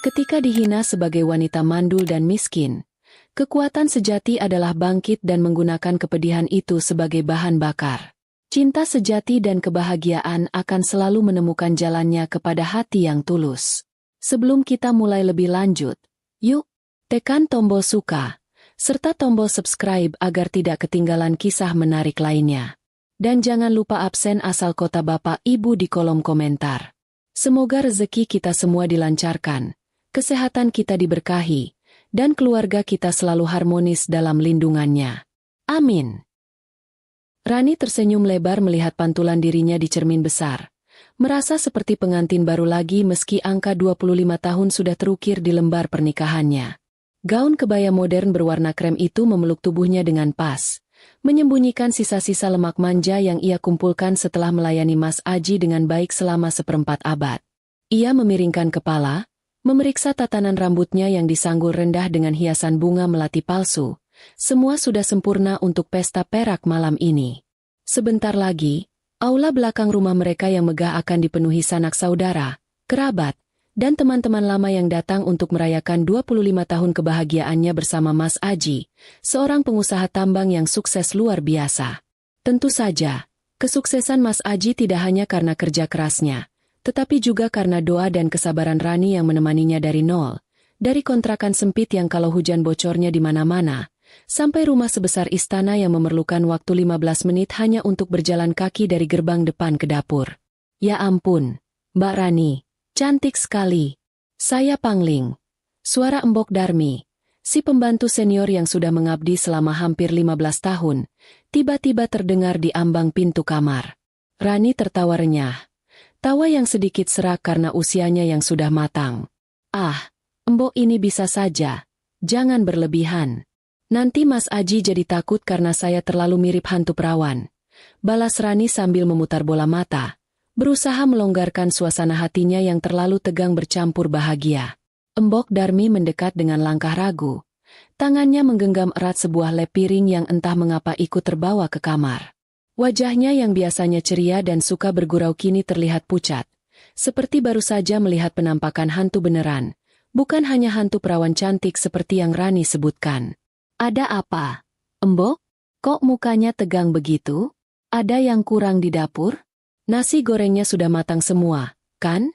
Ketika dihina sebagai wanita mandul dan miskin, kekuatan sejati adalah bangkit dan menggunakan kepedihan itu sebagai bahan bakar. Cinta sejati dan kebahagiaan akan selalu menemukan jalannya kepada hati yang tulus. Sebelum kita mulai lebih lanjut, yuk, tekan tombol suka, serta tombol subscribe agar tidak ketinggalan kisah menarik lainnya. Dan jangan lupa absen asal kota Bapak Ibu di kolom komentar. Semoga rezeki kita semua dilancarkan, kesehatan kita diberkahi, dan keluarga kita selalu harmonis dalam lindungannya. Amin. Rani tersenyum lebar melihat pantulan dirinya di cermin besar. Merasa seperti pengantin baru lagi meski angka 25 tahun sudah terukir di lembar pernikahannya. Gaun kebaya modern berwarna krem itu memeluk tubuhnya dengan pas, menyembunyikan sisa-sisa lemak manja yang ia kumpulkan setelah melayani Mas Aji dengan baik selama seperempat abad. Ia memiringkan kepala, memeriksa tatanan rambutnya yang disanggul rendah dengan hiasan bunga melati palsu. Semua sudah sempurna untuk pesta perak malam ini. Sebentar lagi, aula belakang rumah mereka yang megah akan dipenuhi sanak saudara, kerabat, dan teman-teman lama yang datang untuk merayakan 25 tahun kebahagiaannya bersama Mas Aji, seorang pengusaha tambang yang sukses luar biasa. Tentu saja, kesuksesan Mas Aji tidak hanya karena kerja kerasnya, tetapi juga karena doa dan kesabaran Rani yang menemaninya dari nol, dari kontrakan sempit yang kalau hujan bocornya di mana-mana, sampai rumah sebesar istana yang memerlukan waktu 15 menit hanya untuk berjalan kaki dari gerbang depan ke dapur. Ya ampun, Mbak Rani, cantik sekali. Saya Pangling. Suara Embok Darmi, si pembantu senior yang sudah mengabdi selama hampir 15 tahun, tiba-tiba terdengar di ambang pintu kamar. Rani tertawa renyah. Tawa yang sedikit serak karena usianya yang sudah matang. Ah, Embok ini bisa saja. Jangan berlebihan. Nanti Mas Aji jadi takut karena saya terlalu mirip hantu perawan. Balas Rani sambil memutar bola mata, berusaha melonggarkan suasana hatinya yang terlalu tegang bercampur bahagia. Embok Darmi mendekat dengan langkah ragu. Tangannya menggenggam erat sebuah lep piring yang entah mengapa ikut terbawa ke kamar. Wajahnya yang biasanya ceria dan suka bergurau kini terlihat pucat, seperti baru saja melihat penampakan hantu beneran, bukan hanya hantu perawan cantik seperti yang Rani sebutkan. Ada apa? Embok? Kok mukanya tegang begitu? Ada yang kurang di dapur? Nasi gorengnya sudah matang semua, kan?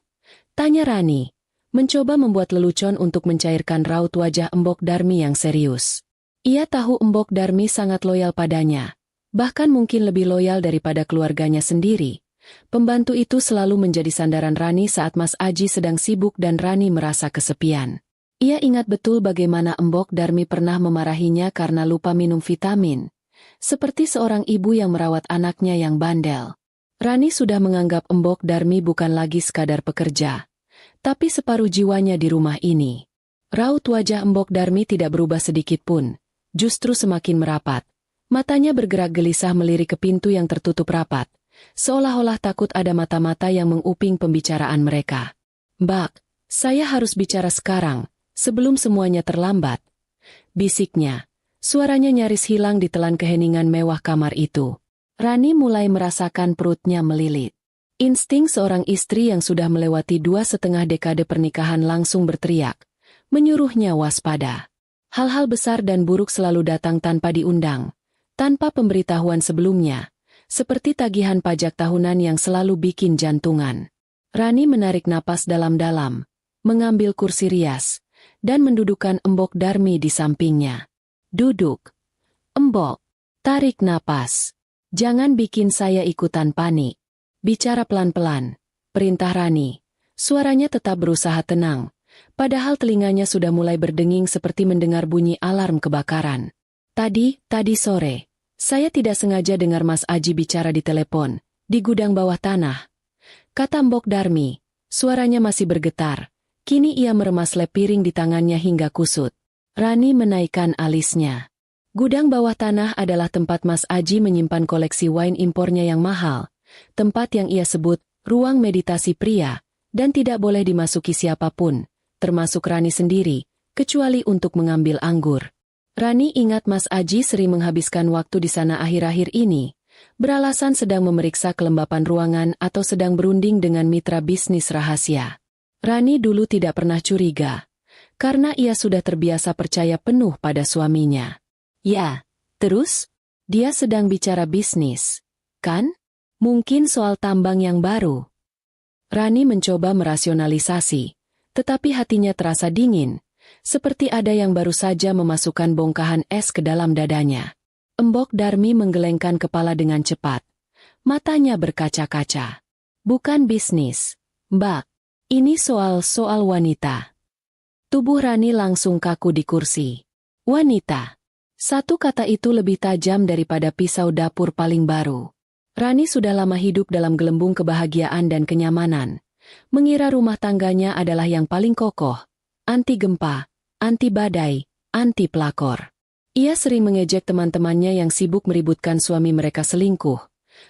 Tanya Rani, mencoba membuat lelucon untuk mencairkan raut wajah Embok Darmi yang serius. Ia tahu Embok Darmi sangat loyal padanya, bahkan mungkin lebih loyal daripada keluarganya sendiri. Pembantu itu selalu menjadi sandaran Rani saat Mas Aji sedang sibuk dan Rani merasa kesepian. Ia ingat betul bagaimana Embok Darmi pernah memarahinya karena lupa minum vitamin, seperti seorang ibu yang merawat anaknya yang bandel. Rani sudah menganggap Embok Darmi bukan lagi sekadar pekerja, tapi separuh jiwanya di rumah ini. Raut wajah Embok Darmi tidak berubah sedikit pun, justru semakin merapat. Matanya bergerak gelisah melirik ke pintu yang tertutup rapat, seolah-olah takut ada mata-mata yang menguping pembicaraan mereka. "Mbak, saya harus bicara sekarang, sebelum semuanya terlambat," bisiknya. Suaranya nyaris hilang ditelan keheningan mewah kamar itu. Rani mulai merasakan perutnya melilit. Insting seorang istri yang sudah melewati 2,5 dekade pernikahan langsung berteriak, menyuruhnya waspada. Hal-hal besar dan buruk selalu datang tanpa diundang, tanpa pemberitahuan sebelumnya, seperti tagihan pajak tahunan yang selalu bikin jantungan. Rani menarik napas dalam-dalam, mengambil kursi rias, dan mendudukkan Embok Darmi di sampingnya. "Duduk. Embok, tarik napas. Jangan bikin saya ikutan panik. Bicara pelan-pelan," perintah Rani. Suaranya tetap berusaha tenang, padahal telinganya sudah mulai berdenging seperti mendengar bunyi alarm kebakaran. Tadi sore, saya tidak sengaja dengar Mas Aji bicara di telepon, di gudang bawah tanah," kata Embok Darmi. Suaranya masih bergetar. Kini ia meremas lep piring di tangannya hingga kusut. Rani menaikkan alisnya. Gudang bawah tanah adalah tempat Mas Aji menyimpan koleksi wine impornya yang mahal, tempat yang ia sebut ruang meditasi pria, dan tidak boleh dimasuki siapapun, termasuk Rani sendiri, kecuali untuk mengambil anggur. Rani ingat Mas Aji sering menghabiskan waktu di sana akhir-akhir ini, beralasan sedang memeriksa kelembapan ruangan atau sedang berunding dengan mitra bisnis rahasia. Rani dulu tidak pernah curiga, karena ia sudah terbiasa percaya penuh pada suaminya. Ya, terus? Dia sedang bicara bisnis, kan? Mungkin soal tambang yang baru. Rani mencoba merasionalisasi, tetapi hatinya terasa dingin, seperti ada yang baru saja memasukkan bongkahan es ke dalam dadanya. Embok Darmi menggelengkan kepala dengan cepat. Matanya berkaca-kaca. Bukan bisnis, Mbak. Ini soal wanita. Tubuh Rani langsung kaku di kursi. Wanita. Satu kata itu lebih tajam daripada pisau dapur paling baru. Rani sudah lama hidup dalam gelembung kebahagiaan dan kenyamanan. Mengira rumah tangganya adalah yang paling kokoh. Anti gempa, anti badai, anti pelakor. Ia sering mengejek teman-temannya yang sibuk meributkan suami mereka selingkuh.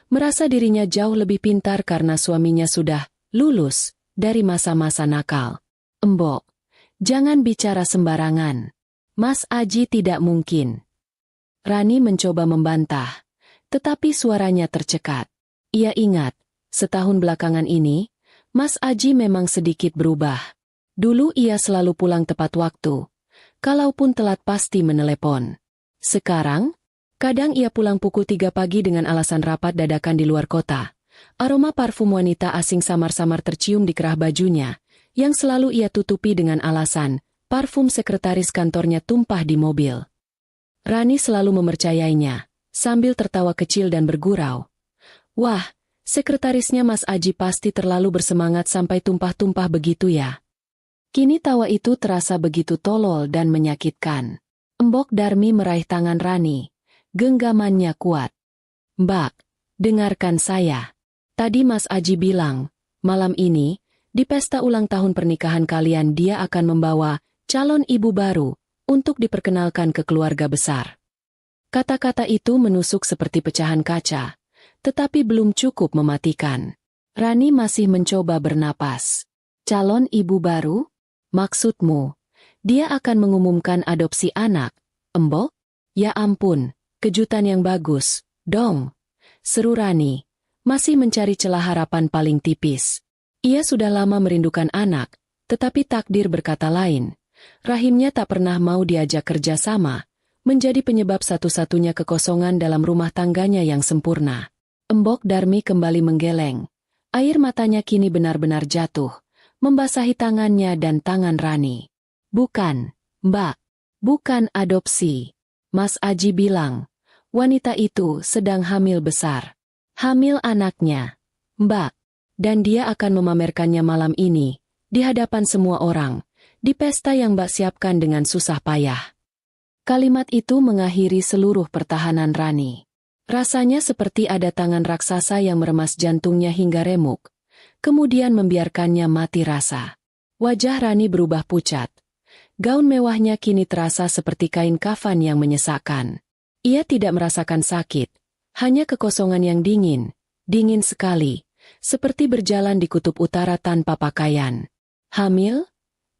Merasa dirinya jauh lebih pintar karena suaminya sudah lulus dari masa-masa nakal. Embok. Jangan bicara sembarangan. Mas Aji tidak mungkin. Rani mencoba membantah, tetapi suaranya tercekat. Ia ingat, setahun belakangan ini, Mas Aji memang sedikit berubah. Dulu ia selalu pulang tepat waktu. Kalaupun telat pasti menelepon. Sekarang, kadang ia pulang pukul 3 pagi dengan alasan rapat dadakan di luar kota. Aroma parfum wanita asing samar-samar tercium di kerah bajunya, yang selalu ia tutupi dengan alasan, parfum sekretaris kantornya tumpah di mobil. Rani selalu mempercayainya, sambil tertawa kecil dan bergurau. Wah, sekretarisnya Mas Aji pasti terlalu bersemangat sampai tumpah-tumpah begitu ya. Kini tawa itu terasa begitu tolol dan menyakitkan. Embok Darmi meraih tangan Rani. Genggamannya kuat. Mbak, dengarkan saya. Tadi Mas Aji bilang, malam ini, di pesta ulang tahun pernikahan kalian dia akan membawa calon ibu baru untuk diperkenalkan ke keluarga besar. Kata-kata itu menusuk seperti pecahan kaca, tetapi belum cukup mematikan. Rani masih mencoba bernapas. Calon ibu baru? Maksudmu, dia akan mengumumkan adopsi anak, Embok? Ya ampun, kejutan yang bagus, dong. Seru Rani, masih mencari celah harapan paling tipis. Ia sudah lama merindukan anak, tetapi takdir berkata lain. Rahimnya tak pernah mau diajak kerja sama, menjadi penyebab satu-satunya kekosongan dalam rumah tangganya yang sempurna. Embok Darmi kembali menggeleng. Air matanya kini benar-benar jatuh, membasahi tangannya dan tangan Rani. Bukan, Mbak. Bukan adopsi. Mas Aji bilang, wanita itu sedang hamil besar. Hamil anaknya. Mbak. Dan dia akan memamerkannya malam ini, di hadapan semua orang, di pesta yang Mbak siapkan dengan susah payah. Kalimat itu mengakhiri seluruh pertahanan Rani. Rasanya seperti ada tangan raksasa yang meremas jantungnya hingga remuk, kemudian membiarkannya mati rasa. Wajah Rani berubah pucat. Gaun mewahnya kini terasa seperti kain kafan yang menyesakkan. Ia tidak merasakan sakit, hanya kekosongan yang dingin sekali. Seperti berjalan di kutub utara tanpa pakaian. Hamil?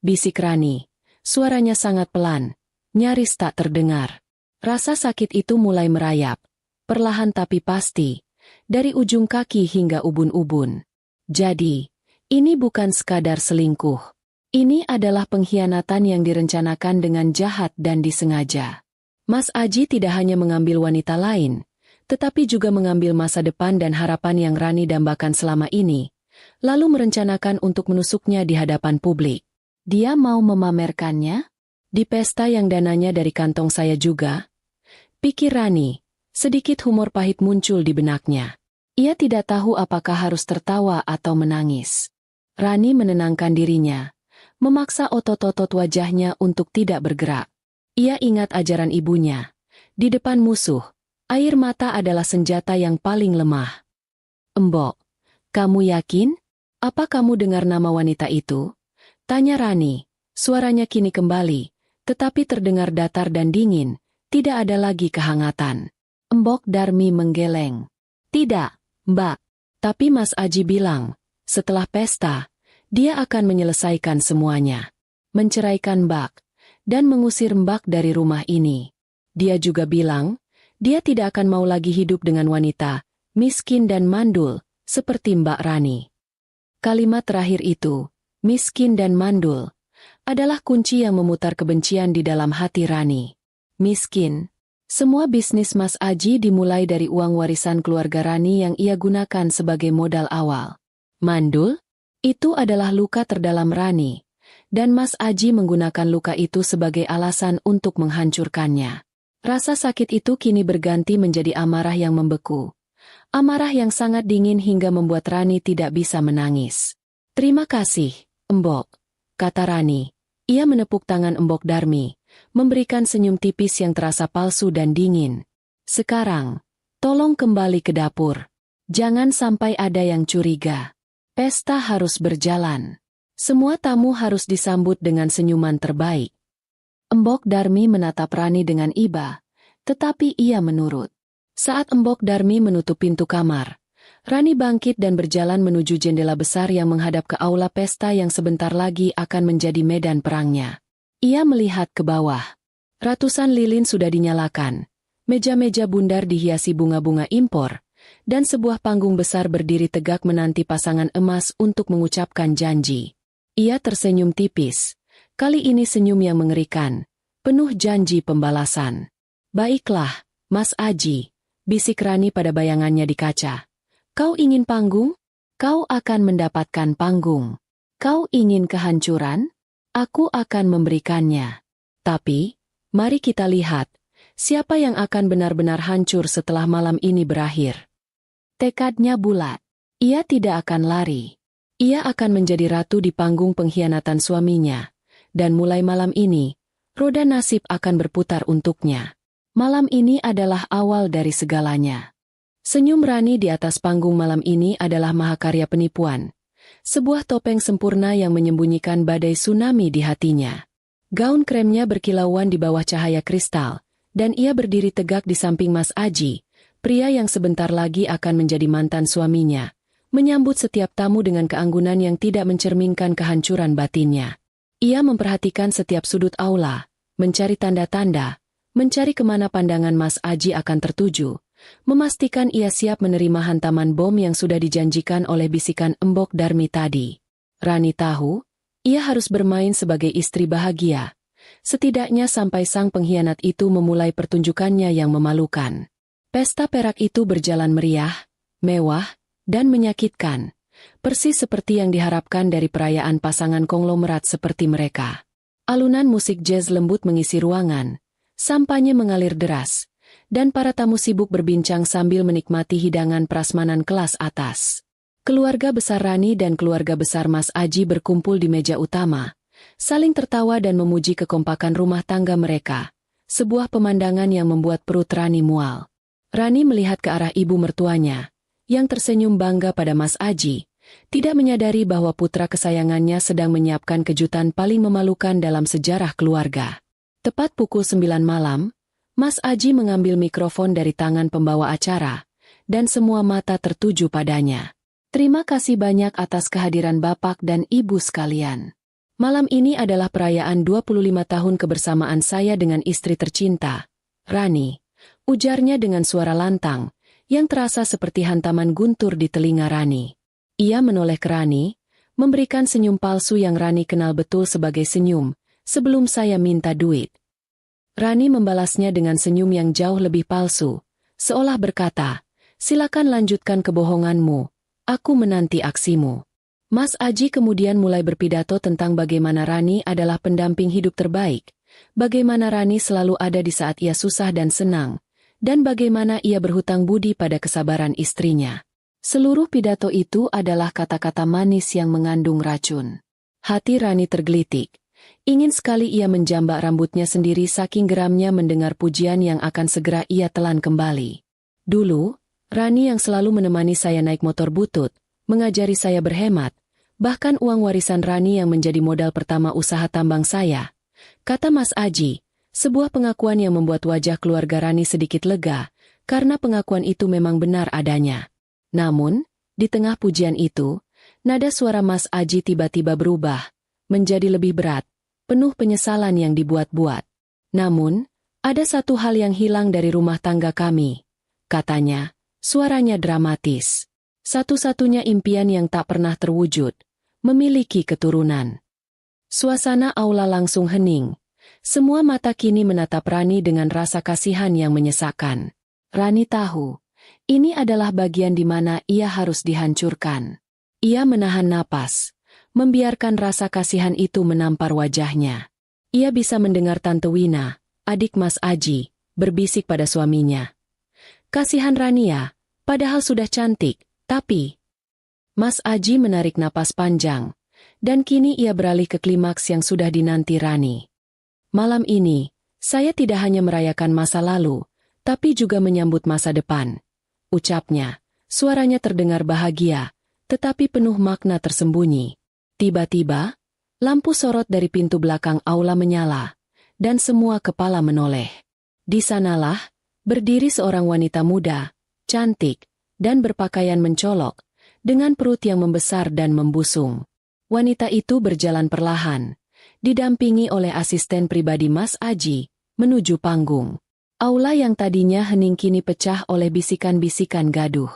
Bisik Rani. Suaranya sangat pelan, nyaris tak terdengar. Rasa sakit itu mulai merayap, perlahan tapi pasti, dari ujung kaki hingga ubun-ubun. Jadi, ini bukan sekadar selingkuh. Ini adalah pengkhianatan yang direncanakan dengan jahat dan disengaja. Mas Aji tidak hanya mengambil wanita lain, tetapi juga mengambil masa depan dan harapan yang Rani dambakan selama ini, lalu merencanakan untuk menusuknya di hadapan publik. Dia mau memamerkannya? Di pesta yang dananya dari kantong saya juga? Pikir Rani, sedikit humor pahit muncul di benaknya. Ia tidak tahu apakah harus tertawa atau menangis. Rani menenangkan dirinya, memaksa otot-otot wajahnya untuk tidak bergerak. Ia ingat ajaran ibunya. Di depan musuh, air mata adalah senjata yang paling lemah. Embok, kamu yakin? Apa kamu dengar nama wanita itu? Tanya Rani. Suaranya kini kembali, tetapi terdengar datar dan dingin, tidak ada lagi kehangatan. Embok Darmi menggeleng. Tidak, Mbak. Tapi Mas Aji bilang, setelah pesta, dia akan menyelesaikan semuanya. Menceraikan Mbak, dan mengusir Mbak dari rumah ini. Dia juga bilang, dia tidak akan mau lagi hidup dengan wanita, miskin dan mandul, seperti Mbak Rani. Kalimat terakhir itu, miskin dan mandul, adalah kunci yang memutar kebencian di dalam hati Rani. Miskin. Semua bisnis Mas Aji dimulai dari uang warisan keluarga Rani yang ia gunakan sebagai modal awal. Mandul? Itu adalah luka terdalam Rani, dan Mas Aji menggunakan luka itu sebagai alasan untuk menghancurkannya. Rasa sakit itu kini berganti menjadi amarah yang membeku. Amarah yang sangat dingin hingga membuat Rani tidak bisa menangis. "Terima kasih, Embok," kata Rani. Ia menepuk tangan Embok Darmi, memberikan senyum tipis yang terasa palsu dan dingin. "Sekarang, tolong kembali ke dapur. Jangan sampai ada yang curiga. Pesta harus berjalan. Semua tamu harus disambut dengan senyuman terbaik." Embok Darmi menatap Rani dengan iba, tetapi ia menurut. Saat Embok Darmi menutup pintu kamar, Rani bangkit dan berjalan menuju jendela besar yang menghadap ke aula pesta yang sebentar lagi akan menjadi medan perangnya. Ia melihat ke bawah. Ratusan lilin sudah dinyalakan, meja-meja bundar dihiasi bunga-bunga impor, dan sebuah panggung besar berdiri tegak menanti pasangan emas untuk mengucapkan janji. Ia tersenyum tipis, kali ini senyum yang mengerikan, penuh janji pembalasan. "Baiklah, Mas Aji," bisik Rani pada bayangannya di kaca. "Kau ingin panggung? Kau akan mendapatkan panggung. Kau ingin kehancuran? Aku akan memberikannya. Tapi, mari kita lihat, siapa yang akan benar-benar hancur setelah malam ini berakhir." Tekadnya bulat. Ia tidak akan lari. Ia akan menjadi ratu di panggung pengkhianatan suaminya. Dan mulai malam ini, roda nasib akan berputar untuknya. Malam ini adalah awal dari segalanya. Senyum Rani di atas panggung malam ini adalah mahakarya penipuan. Sebuah topeng sempurna yang menyembunyikan badai tsunami di hatinya. Gaun kremnya berkilauan di bawah cahaya kristal, dan ia berdiri tegak di samping Mas Aji, pria yang sebentar lagi akan menjadi mantan suaminya, menyambut setiap tamu dengan keanggunan yang tidak mencerminkan kehancuran batinnya. Ia memperhatikan setiap sudut aula, mencari tanda-tanda, mencari kemana pandangan Mas Aji akan tertuju, memastikan ia siap menerima hantaman bom yang sudah dijanjikan oleh bisikan Embok Darmi tadi. Rani tahu, ia harus bermain sebagai istri bahagia, setidaknya sampai sang pengkhianat itu memulai pertunjukannya yang memalukan. Pesta perak itu berjalan meriah, mewah, dan menyakitkan, persis seperti yang diharapkan dari perayaan pasangan konglomerat seperti mereka. Alunan musik jazz lembut mengisi ruangan, sampahnya mengalir deras, dan para tamu sibuk berbincang sambil menikmati hidangan prasmanan kelas atas. Keluarga besar Rani dan keluarga besar Mas Aji berkumpul di meja utama, saling tertawa dan memuji kekompakan rumah tangga mereka, sebuah pemandangan yang membuat perut Rani mual. Rani melihat ke arah ibu mertuanya, yang tersenyum bangga pada Mas Aji, tidak menyadari bahwa putra kesayangannya sedang menyiapkan kejutan paling memalukan dalam sejarah keluarga. Tepat pukul 9 malam, Mas Aji mengambil mikrofon dari tangan pembawa acara, dan semua mata tertuju padanya. "Terima kasih banyak atas kehadiran Bapak dan Ibu sekalian. Malam ini adalah perayaan 25 tahun kebersamaan saya dengan istri tercinta, Rani," ujarnya dengan suara lantang, yang terasa seperti hantaman guntur di telinga Rani. Ia menoleh ke Rani, memberikan senyum palsu yang Rani kenal betul sebagai senyum, "Sebelum saya minta duit." Rani membalasnya dengan senyum yang jauh lebih palsu, seolah berkata, "Silakan lanjutkan kebohonganmu, aku menanti aksimu." Mas Aji kemudian mulai berpidato tentang bagaimana Rani adalah pendamping hidup terbaik, bagaimana Rani selalu ada di saat ia susah dan senang, dan bagaimana ia berhutang budi pada kesabaran istrinya. Seluruh pidato itu adalah kata-kata manis yang mengandung racun. Hati Rani tergelitik. Ingin sekali ia menjambak rambutnya sendiri saking geramnya mendengar pujian yang akan segera ia telan kembali. "Dulu, Rani yang selalu menemani saya naik motor butut, mengajari saya berhemat, bahkan uang warisan Rani yang menjadi modal pertama usaha tambang saya," kata Mas Aji, sebuah pengakuan yang membuat wajah keluarga Rani sedikit lega, karena pengakuan itu memang benar adanya. Namun, di tengah pujian itu, nada suara Mas Aji tiba-tiba berubah, menjadi lebih berat, penuh penyesalan yang dibuat-buat. "Namun, ada satu hal yang hilang dari rumah tangga kami," katanya, suaranya dramatis. "Satu-satunya impian yang tak pernah terwujud, memiliki keturunan. Suasana aula langsung hening. Semua mata kini menatap Rani dengan rasa kasihan yang menyesakkan. Rani tahu, ini adalah bagian di mana ia harus dihancurkan. Ia menahan napas, membiarkan rasa kasihan itu menampar wajahnya. Ia bisa mendengar Tante Wina, adik Mas Aji, berbisik pada suaminya. Kasihan Rania, padahal sudah cantik, tapi... Mas Aji menarik napas panjang, dan kini ia beralih ke klimaks yang sudah dinanti Rani. Malam ini, saya tidak hanya merayakan masa lalu, tapi juga menyambut masa depan. Ucapnya, suaranya terdengar bahagia, tetapi penuh makna tersembunyi. Tiba-tiba, lampu sorot dari pintu belakang aula menyala, dan semua kepala menoleh. Di sanalah, berdiri seorang wanita muda, cantik, dan berpakaian mencolok, dengan perut yang membesar dan membusung. Wanita itu berjalan perlahan, didampingi oleh asisten pribadi Mas Aji, menuju panggung. Aula yang tadinya hening kini pecah oleh bisikan-bisikan gaduh.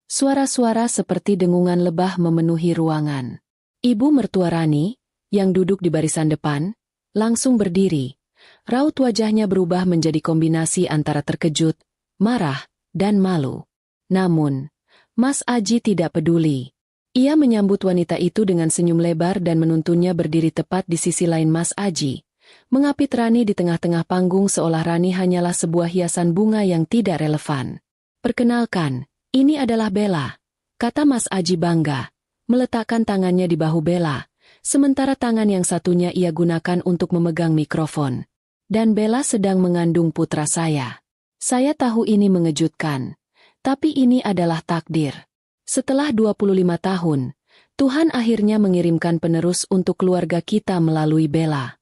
Suara-suara seperti dengungan lebah memenuhi ruangan. Ibu mertua Rani, yang duduk di barisan depan, langsung berdiri. Raut wajahnya berubah menjadi kombinasi antara terkejut, marah, dan malu. Namun, Mas Aji tidak peduli. Ia menyambut wanita itu dengan senyum lebar dan menuntunnya berdiri tepat di sisi lain Mas Aji, mengapit Rani di tengah-tengah panggung seolah Rani hanyalah sebuah hiasan bunga yang tidak relevan. "Perkenalkan, ini adalah Bella," kata Mas Aji bangga, meletakkan tangannya di bahu Bella, sementara tangan yang satunya ia gunakan untuk memegang mikrofon. "Dan Bella sedang mengandung putra saya. Saya tahu ini mengejutkan. Tapi ini adalah takdir. Setelah 25 tahun, Tuhan akhirnya mengirimkan penerus untuk keluarga kita melalui Bella."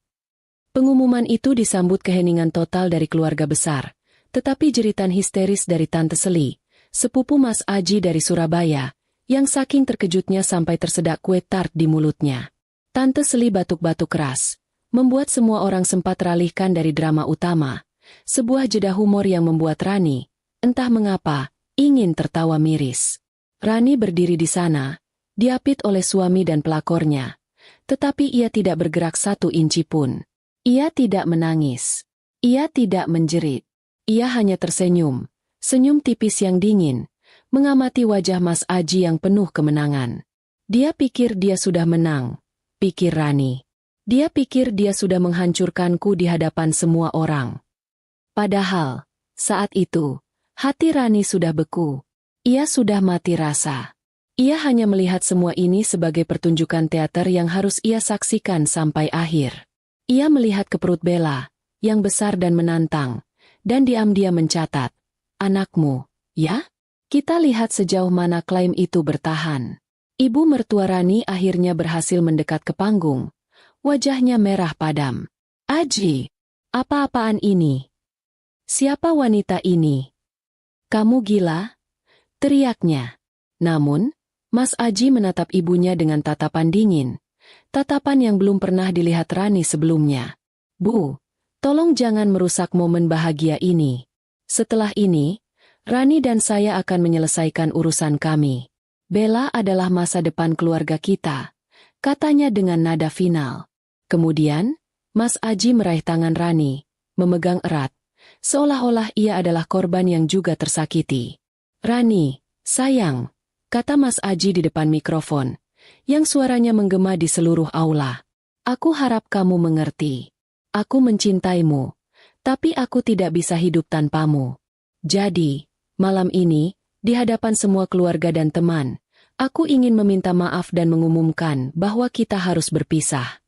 Pengumuman itu disambut keheningan total dari keluarga besar, tetapi jeritan histeris dari Tante Seli, sepupu Mas Aji dari Surabaya, yang saking terkejutnya sampai tersedak kue tart di mulutnya. Tante Seli batuk-batuk keras, membuat semua orang sempat teralihkan dari drama utama, sebuah jeda humor yang membuat Rani, entah mengapa, ingin tertawa miris. Rani berdiri di sana, diapit oleh suami dan pelakornya, tetapi ia tidak bergerak satu inci pun. Ia tidak menangis. Ia tidak menjerit. Ia hanya tersenyum, senyum tipis yang dingin, mengamati wajah Mas Aji yang penuh kemenangan. Dia pikir dia sudah menang, pikir Rani. Dia pikir dia sudah menghancurkanku di hadapan semua orang. Padahal, saat itu, hati Rani sudah beku. Ia sudah mati rasa. Ia hanya melihat semua ini sebagai pertunjukan teater yang harus ia saksikan sampai akhir. Ia melihat ke perut Bella, yang besar dan menantang, dan diam-diam mencatat, "Anakmu, ya?" Kita lihat sejauh mana klaim itu bertahan. Ibu mertua Rani akhirnya berhasil mendekat ke panggung. Wajahnya merah padam. "Aji, apa-apaan ini? Siapa wanita ini? Kamu gila?" teriaknya. Namun, Mas Aji menatap ibunya dengan tatapan dingin. Tatapan yang belum pernah dilihat Rani sebelumnya. "Bu, tolong jangan merusak momen bahagia ini. Setelah ini, Rani dan saya akan menyelesaikan urusan kami. Bella adalah masa depan keluarga kita," katanya dengan nada final. Kemudian, Mas Aji meraih tangan Rani, memegang erat, seolah-olah ia adalah korban yang juga tersakiti. "Rani, sayang," kata Mas Aji di depan mikrofon, yang suaranya menggema di seluruh aula. "Aku harap kamu mengerti. Aku mencintaimu, tapi aku tidak bisa hidup tanpamu. Jadi, malam ini, di hadapan semua keluarga dan teman, aku ingin meminta maaf dan mengumumkan bahwa kita harus berpisah."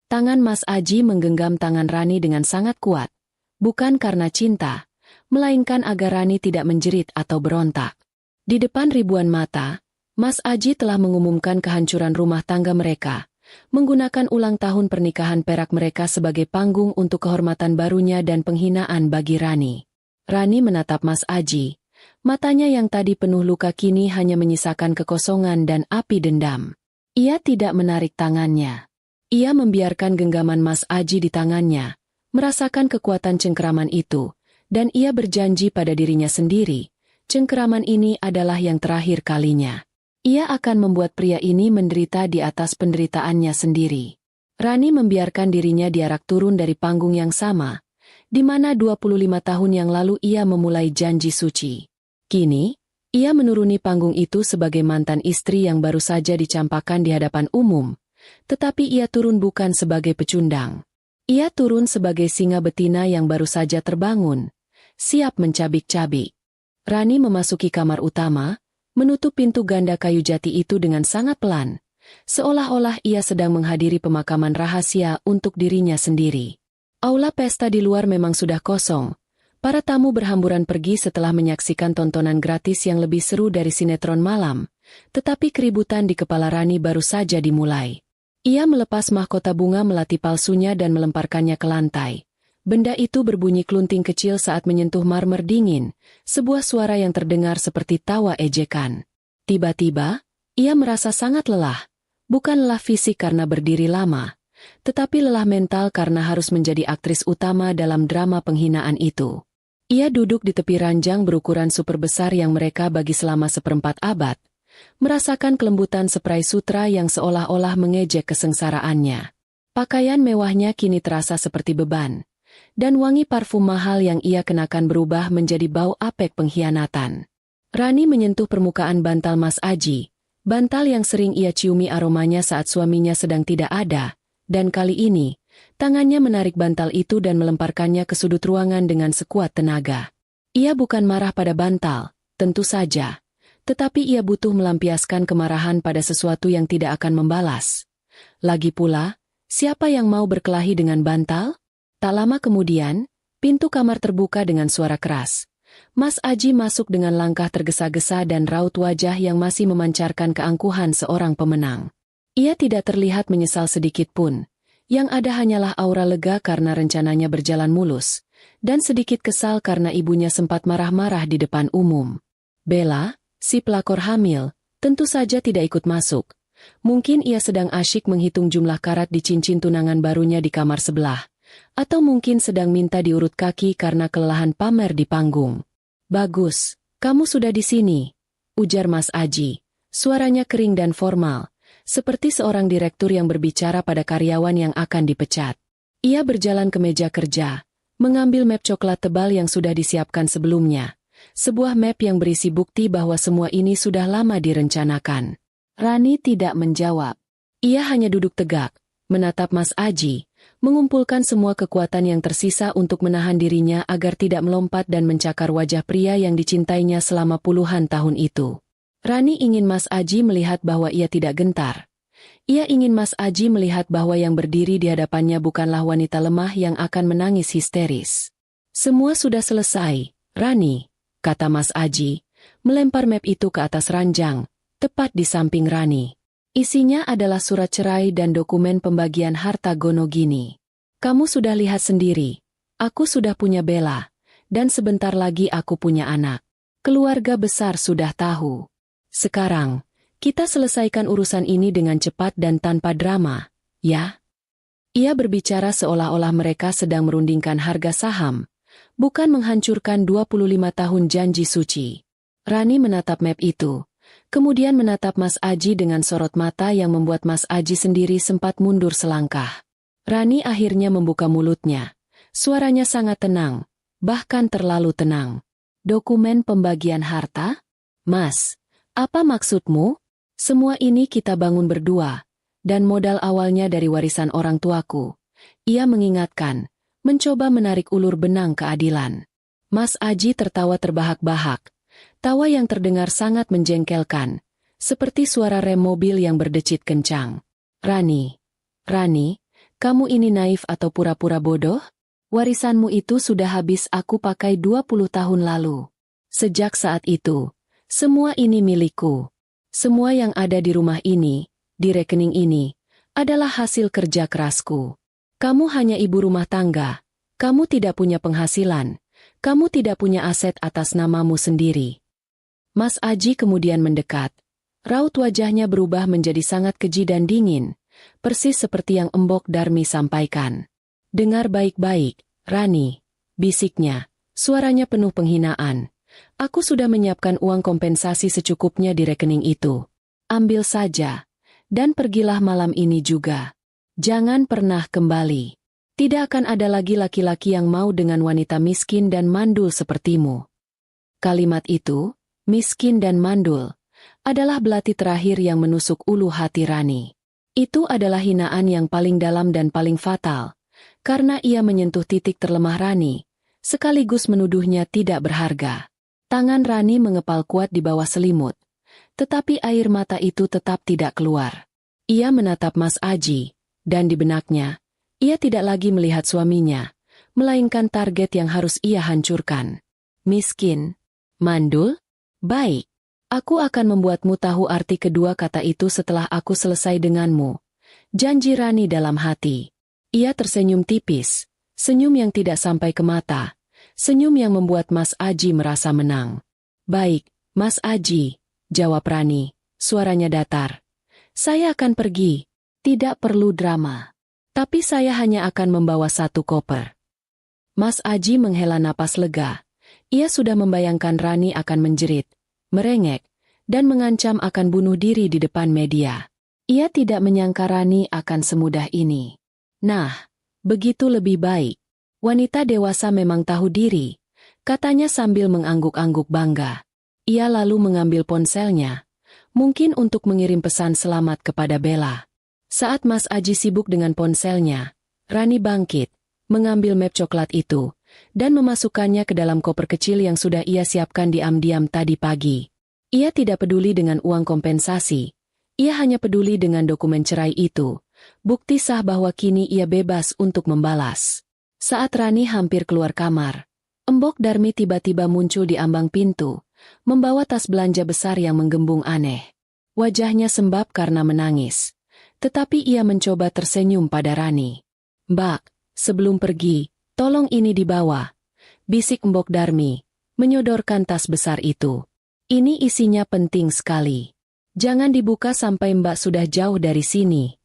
Tangan Mas Aji menggenggam tangan Rani dengan sangat kuat, bukan karena cinta, melainkan agar Rani tidak menjerit atau berontak. Di depan ribuan mata, Mas Aji telah mengumumkan kehancuran rumah tangga mereka, menggunakan ulang tahun pernikahan perak mereka sebagai panggung untuk kehormatan barunya dan penghinaan bagi Rani. Rani menatap Mas Aji, matanya yang tadi penuh luka kini hanya menyisakan kekosongan dan api dendam. Ia tidak menarik tangannya. Ia membiarkan genggaman Mas Aji di tangannya, merasakan kekuatan cengkeraman itu, dan ia berjanji pada dirinya sendiri, cengkeraman ini adalah yang terakhir kalinya. Ia akan membuat pria ini menderita di atas penderitaannya sendiri. Rani membiarkan dirinya diarak turun dari panggung yang sama, di mana 25 tahun yang lalu ia memulai janji suci. Kini, ia menuruni panggung itu sebagai mantan istri yang baru saja dicampakkan di hadapan umum, tetapi ia turun bukan sebagai pecundang. Ia turun sebagai singa betina yang baru saja terbangun, siap mencabik-cabik. Rani memasuki kamar utama, menutup pintu ganda kayu jati itu dengan sangat pelan, seolah-olah ia sedang menghadiri pemakaman rahasia untuk dirinya sendiri. Aula pesta di luar memang sudah kosong. Para tamu berhamburan pergi setelah menyaksikan tontonan gratis yang lebih seru dari sinetron malam, tetapi keributan di kepala Rani baru saja dimulai. Ia melepas mahkota bunga melati palsunya dan melemparkannya ke lantai. Benda itu berbunyi klunting kecil saat menyentuh marmer dingin, sebuah suara yang terdengar seperti tawa ejekan. Tiba-tiba, ia merasa sangat lelah, bukan lelah fisik karena berdiri lama, tetapi lelah mental karena harus menjadi aktris utama dalam drama penghinaan itu. Ia duduk di tepi ranjang berukuran super besar yang mereka bagi selama seperempat abad, merasakan kelembutan spray sutra yang seolah-olah mengejek kesengsaraannya. Pakaian mewahnya kini terasa seperti beban, dan wangi parfum mahal yang ia kenakan berubah menjadi bau apek pengkhianatan. Rani menyentuh permukaan bantal Mas Aji, bantal yang sering ia ciumi aromanya saat suaminya sedang tidak ada, dan kali ini, tangannya menarik bantal itu dan melemparkannya ke sudut ruangan dengan sekuat tenaga. Ia bukan marah pada bantal, tentu saja, tetapi ia butuh melampiaskan kemarahan pada sesuatu yang tidak akan membalas. Lagi pula, siapa yang mau berkelahi dengan bantal? Tak lama kemudian, pintu kamar terbuka dengan suara keras. Mas Aji masuk dengan langkah tergesa-gesa dan raut wajah yang masih memancarkan keangkuhan seorang pemenang. Ia tidak terlihat menyesal sedikit pun. Yang ada hanyalah aura lega karena rencananya berjalan mulus, dan sedikit kesal karena ibunya sempat marah-marah di depan umum. Bella, si pelakor hamil, tentu saja tidak ikut masuk. Mungkin ia sedang asyik menghitung jumlah karat di cincin tunangan barunya di kamar sebelah, atau mungkin sedang minta diurut kaki karena kelelahan pamer di panggung. "Bagus, kamu sudah di sini," ujar Mas Aji. Suaranya kering dan formal, seperti seorang direktur yang berbicara pada karyawan yang akan dipecat. Ia berjalan ke meja kerja, mengambil map coklat tebal yang sudah disiapkan sebelumnya. Sebuah map yang berisi bukti bahwa semua ini sudah lama direncanakan. Rani tidak menjawab. Ia hanya duduk tegak, menatap Mas Aji, mengumpulkan semua kekuatan yang tersisa untuk menahan dirinya agar tidak melompat dan mencakar wajah pria yang dicintainya selama puluhan tahun itu. Rani ingin Mas Aji melihat bahwa ia tidak gentar. Ia ingin Mas Aji melihat bahwa yang berdiri di hadapannya bukanlah wanita lemah yang akan menangis histeris. "Semua sudah selesai, Rani," kata Mas Aji, melempar map itu ke atas ranjang, tepat di samping Rani. Isinya adalah surat cerai dan dokumen pembagian harta Gonogini. "Kamu sudah lihat sendiri, aku sudah punya Bella, dan sebentar lagi aku punya anak. Keluarga besar sudah tahu. Sekarang, kita selesaikan urusan ini dengan cepat dan tanpa drama, ya?" Ia berbicara seolah-olah mereka sedang merundingkan harga saham, bukan menghancurkan 25 tahun janji suci. Rani menatap map itu, kemudian menatap Mas Aji dengan sorot mata yang membuat Mas Aji sendiri sempat mundur selangkah. Rani akhirnya membuka mulutnya. Suaranya sangat tenang, bahkan terlalu tenang. "Dokumen pembagian harta? Mas, apa maksudmu? Semua ini kita bangun berdua, dan modal awalnya dari warisan orang tuaku." Ia mengingatkan, mencoba menarik ulur benang keadilan. Mas Aji tertawa terbahak-bahak. Tawa yang terdengar sangat menjengkelkan, seperti suara rem mobil yang berdecit kencang. Rani, kamu ini naif atau pura-pura bodoh? Warisanmu itu sudah habis aku pakai 20 tahun lalu. Sejak saat itu, semua ini milikku. Semua yang ada di rumah ini, di rekening ini, adalah hasil kerja kerasku. Kamu hanya ibu rumah tangga. Kamu tidak punya penghasilan. Kamu tidak punya aset atas namamu sendiri. Mas Aji kemudian mendekat. Raut wajahnya berubah menjadi sangat keji dan dingin, persis seperti yang Embok Darmi sampaikan. "Dengar baik-baik, Rani," bisiknya, suaranya penuh penghinaan. "Aku sudah menyiapkan uang kompensasi secukupnya di rekening itu. Ambil saja. Dan pergilah malam ini juga. Jangan pernah kembali. Tidak akan ada lagi laki-laki yang mau dengan wanita miskin dan mandul sepertimu. Kalimat itu, miskin dan mandul, adalah belati terakhir yang menusuk ulu hati Rani. Itu adalah hinaan yang paling dalam dan paling fatal, karena ia menyentuh titik terlemah Rani, sekaligus menuduhnya tidak berharga. Tangan Rani mengepal kuat di bawah selimut, tetapi air mata itu tetap tidak keluar. Ia menatap Mas Aji, dan di benaknya, ia tidak lagi melihat suaminya, melainkan target yang harus ia hancurkan. Miskin, mandul, baik. Aku akan membuatmu tahu arti kedua kata itu setelah aku selesai denganmu. Janji Rani dalam hati. Ia tersenyum tipis, senyum yang tidak sampai ke mata, senyum yang membuat Mas Aji merasa menang. Baik, Mas Aji, jawab Rani, suaranya datar. Saya akan pergi, tidak perlu drama. Tapi saya hanya akan membawa 1 koper. Mas Aji menghela napas lega. Ia sudah membayangkan Rani akan menjerit, merengek, dan mengancam akan bunuh diri di depan media. Ia tidak menyangka Rani akan semudah ini. Nah, begitu lebih baik. Wanita dewasa memang tahu diri, katanya sambil mengangguk-angguk bangga. Ia lalu mengambil ponselnya, mungkin untuk mengirim pesan selamat kepada Bella. Saat Mas Aji sibuk dengan ponselnya, Rani bangkit, mengambil map coklat itu, dan memasukkannya ke dalam koper kecil yang sudah ia siapkan diam-diam tadi pagi. Ia tidak peduli dengan uang kompensasi. Ia hanya peduli dengan dokumen cerai itu, bukti sah bahwa kini ia bebas untuk membalas. Saat Rani hampir keluar kamar, Embok Darmi tiba-tiba muncul di ambang pintu, membawa tas belanja besar yang menggembung aneh. Wajahnya sembab karena menangis, tetapi ia mencoba tersenyum pada Rani. "Mbak, sebelum pergi, tolong ini dibawa," bisik Embok Darmi, menyodorkan tas besar itu. "Ini isinya penting sekali. Jangan dibuka sampai Mbak sudah jauh dari sini."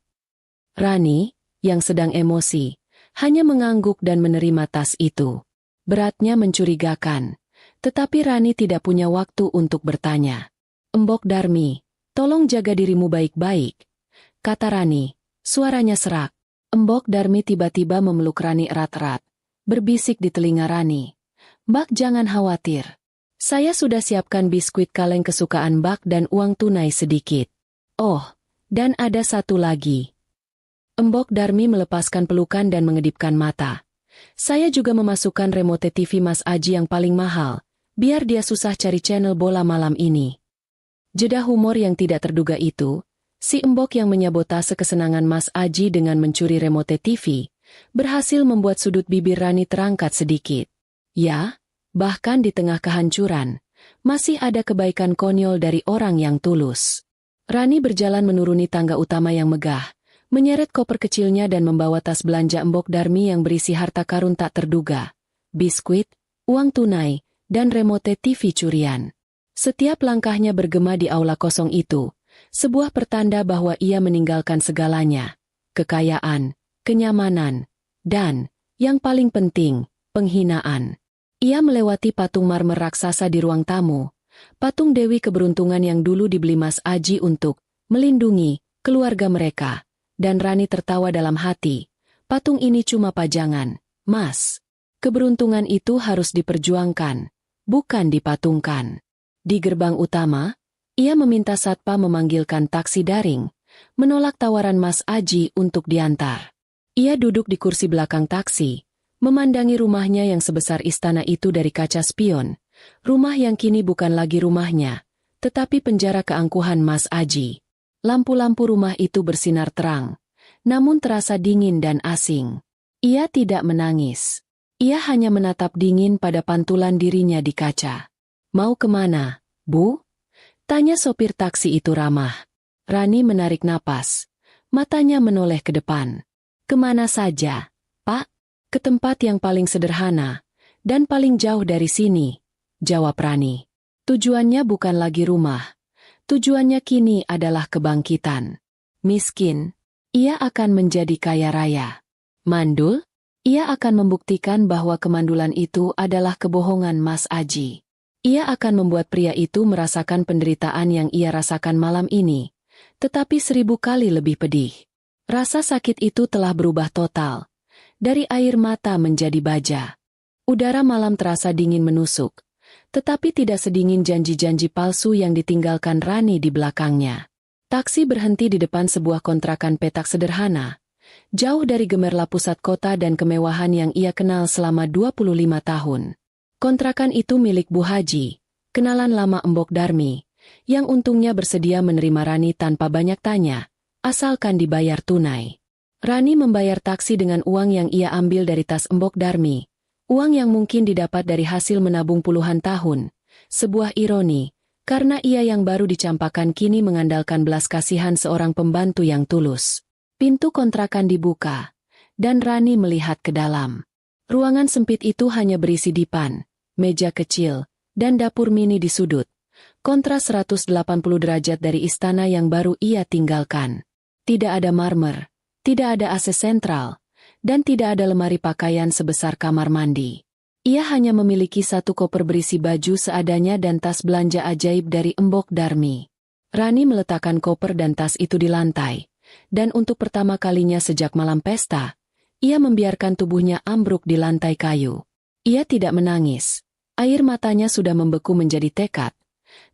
Rani, yang sedang emosi, hanya mengangguk dan menerima tas itu. Beratnya mencurigakan, tetapi Rani tidak punya waktu untuk bertanya. "Embok Darmi, tolong jaga dirimu baik-baik," kata Rani, suaranya serak. Embok Darmi tiba-tiba memeluk Rani erat-erat, berbisik di telinga Rani. "Mbak jangan khawatir. Saya sudah siapkan biskuit kaleng kesukaan Mbak dan uang tunai sedikit. Oh, dan ada satu lagi." Embok Darmi melepaskan pelukan dan mengedipkan mata. "Saya juga memasukkan remote TV Mas Aji yang paling mahal, biar dia susah cari channel bola malam ini." Jeda humor yang tidak terduga itu, si Embok yang menyabotase kesenangan Mas Aji dengan mencuri remote TV, berhasil membuat sudut bibir Rani terangkat sedikit. Ya, bahkan di tengah kehancuran, masih ada kebaikan konyol dari orang yang tulus. Rani berjalan menuruni tangga utama yang megah, menyeret koper kecilnya dan membawa tas belanja Embok Darmi yang berisi harta karun tak terduga, biskuit, uang tunai, dan remote TV curian. Setiap langkahnya bergema di aula kosong itu, sebuah pertanda bahwa ia meninggalkan segalanya, kekayaan, kenyamanan, dan, yang paling penting, penghinaan. Ia melewati patung marmer raksasa di ruang tamu, patung Dewi Keberuntungan yang dulu dibeli Mas Aji untuk melindungi keluarga mereka, dan Rani tertawa dalam hati. Patung ini cuma pajangan, Mas. Keberuntungan itu harus diperjuangkan, bukan dipatungkan. Di gerbang utama, ia meminta satpam memanggilkan taksi daring, menolak tawaran Mas Aji untuk diantar. Ia duduk di kursi belakang taksi, memandangi rumahnya yang sebesar istana itu dari kaca spion, rumah yang kini bukan lagi rumahnya, tetapi penjara keangkuhan Mas Aji. Lampu-lampu rumah itu bersinar terang, namun terasa dingin dan asing. Ia tidak menangis. Ia hanya menatap dingin pada pantulan dirinya di kaca. "Mau kemana, Bu?" tanya sopir taksi itu ramah. Rani menarik napas. Matanya menoleh ke depan. "Kemana saja, Pak?" "Ke tempat yang paling sederhana, dan paling jauh dari sini," jawab Rani. Tujuannya bukan lagi rumah. Tujuannya kini adalah kebangkitan. Miskin, ia akan menjadi kaya raya. Mandul, ia akan membuktikan bahwa kemandulan itu adalah kebohongan Mas Aji. Ia akan membuat pria itu merasakan penderitaan yang ia rasakan malam ini, tetapi 1000 kali lebih pedih. Rasa sakit itu telah berubah total. Dari air mata menjadi baja. Udara malam terasa dingin menusuk, tetapi tidak sedingin janji-janji palsu yang ditinggalkan Rani di belakangnya. Taksi berhenti di depan sebuah kontrakan petak sederhana, jauh dari gemerlap pusat kota dan kemewahan yang ia kenal selama 25 tahun. Kontrakan itu milik Bu Haji, kenalan lama Embok Darmi, yang untungnya bersedia menerima Rani tanpa banyak tanya, asalkan dibayar tunai. Rani membayar taksi dengan uang yang ia ambil dari tas Embok Darmi, uang yang mungkin didapat dari hasil menabung puluhan tahun. Sebuah ironi, karena ia yang baru dicampakkan kini mengandalkan belas kasihan seorang pembantu yang tulus. Pintu kontrakan dibuka, dan Rani melihat ke dalam. Ruangan sempit itu hanya berisi dipan, meja kecil, dan dapur mini di sudut. Kontras 180 derajat dari istana yang baru ia tinggalkan. Tidak ada marmer, tidak ada AC sentral, dan tidak ada lemari pakaian sebesar kamar mandi. Ia hanya memiliki satu koper berisi baju seadanya dan tas belanja ajaib dari Embok Darmi. Rani meletakkan koper dan tas itu di lantai, dan untuk pertama kalinya sejak malam pesta, ia membiarkan tubuhnya ambruk di lantai kayu. Ia tidak menangis. Air matanya sudah membeku menjadi tekad,